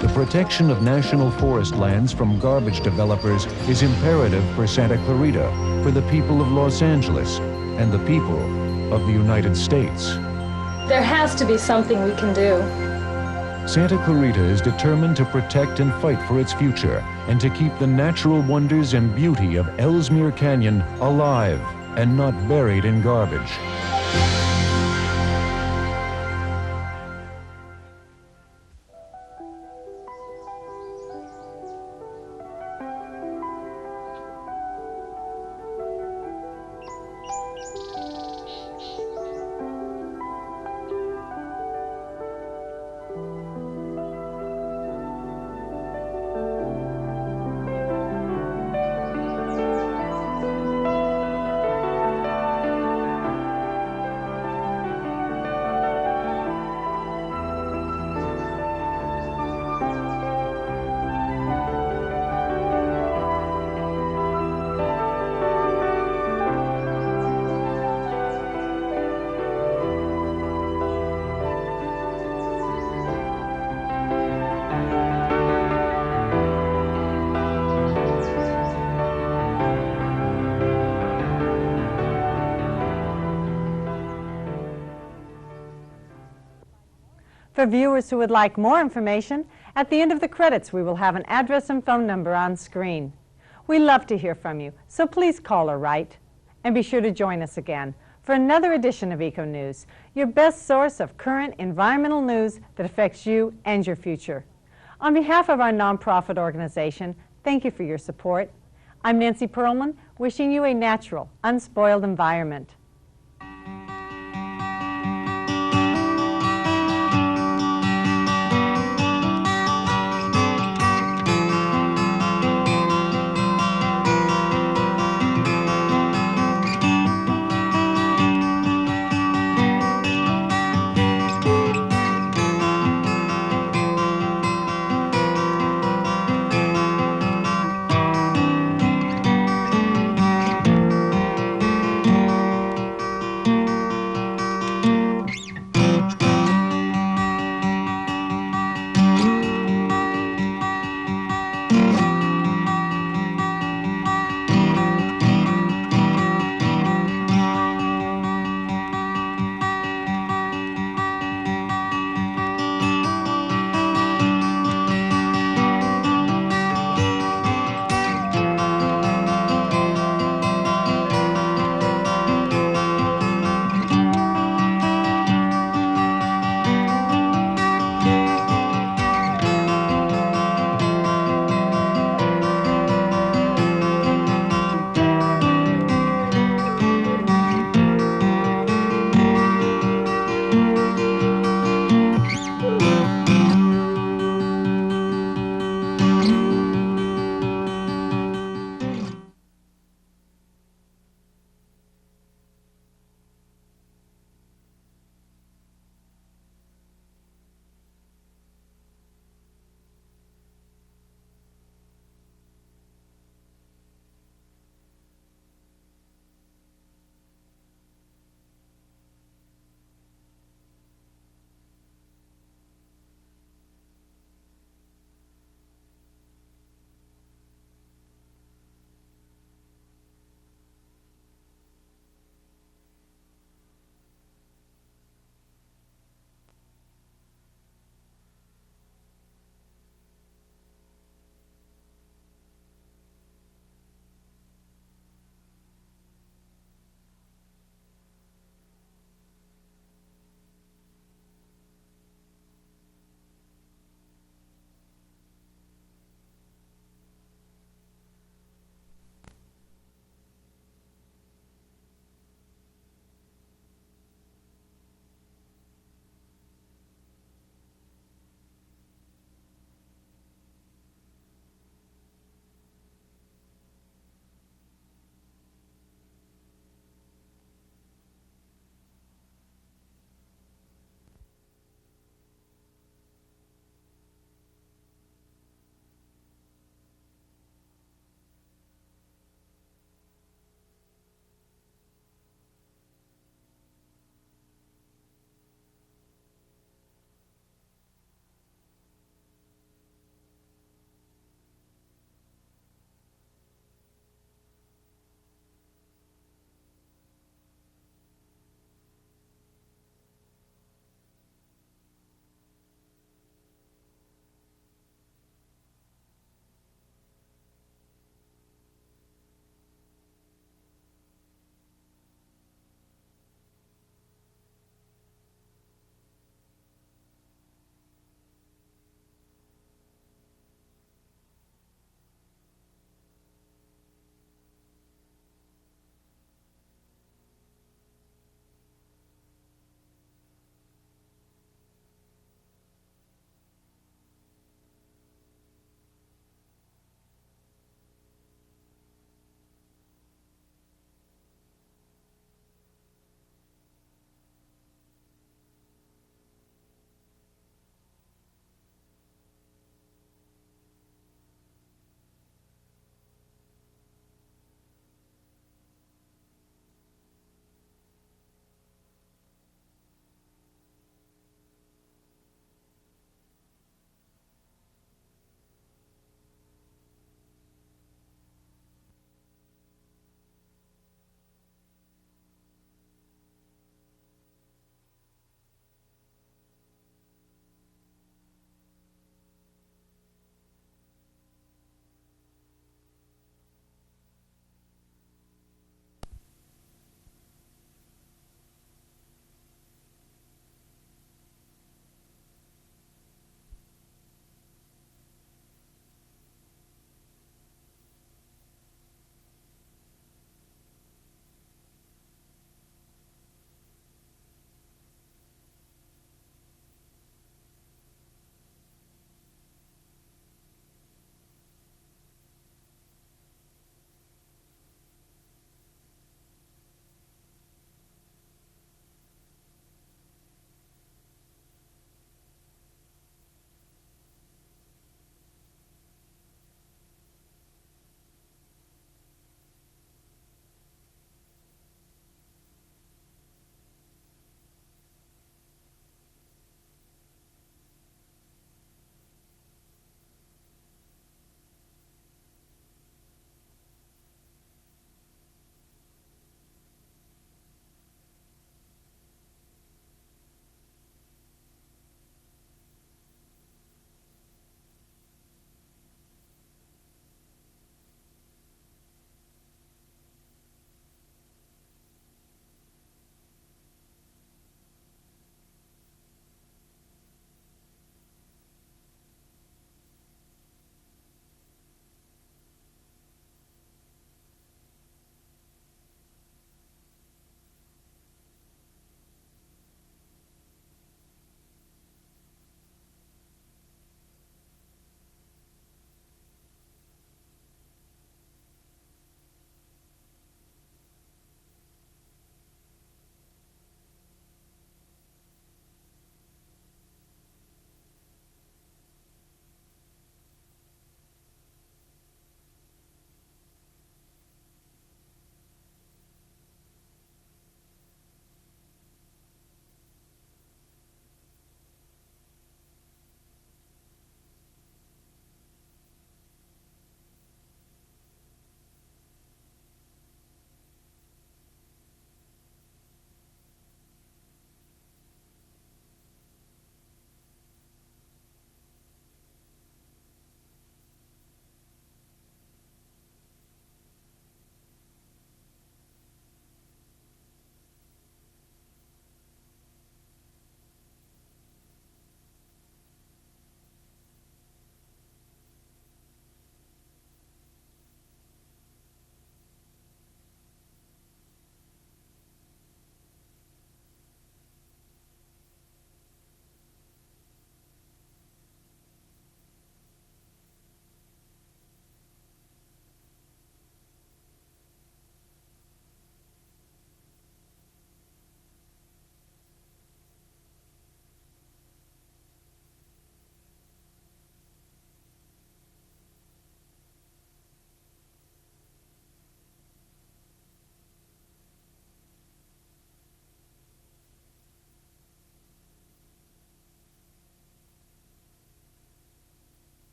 S10: The protection of national forest lands from garbage developers is imperative for Santa Clarita, for the people of Los Angeles, and the people of the United States.
S2: There has to be something we can do.
S10: Santa Clarita is determined to protect and fight for its future, and to keep the natural wonders and beauty of Ellesmere Canyon alive and not buried in garbage.
S1: For viewers who would like more information, at the end of the credits we will have an address and phone number on screen. We love to hear from you, so please call or write. And be sure to join us again for another edition of Eco News, your best source of current environmental news that affects you and your future. On behalf of our nonprofit organization, thank you for your support. I'm Nancy Perlman, wishing you a natural, unspoiled environment.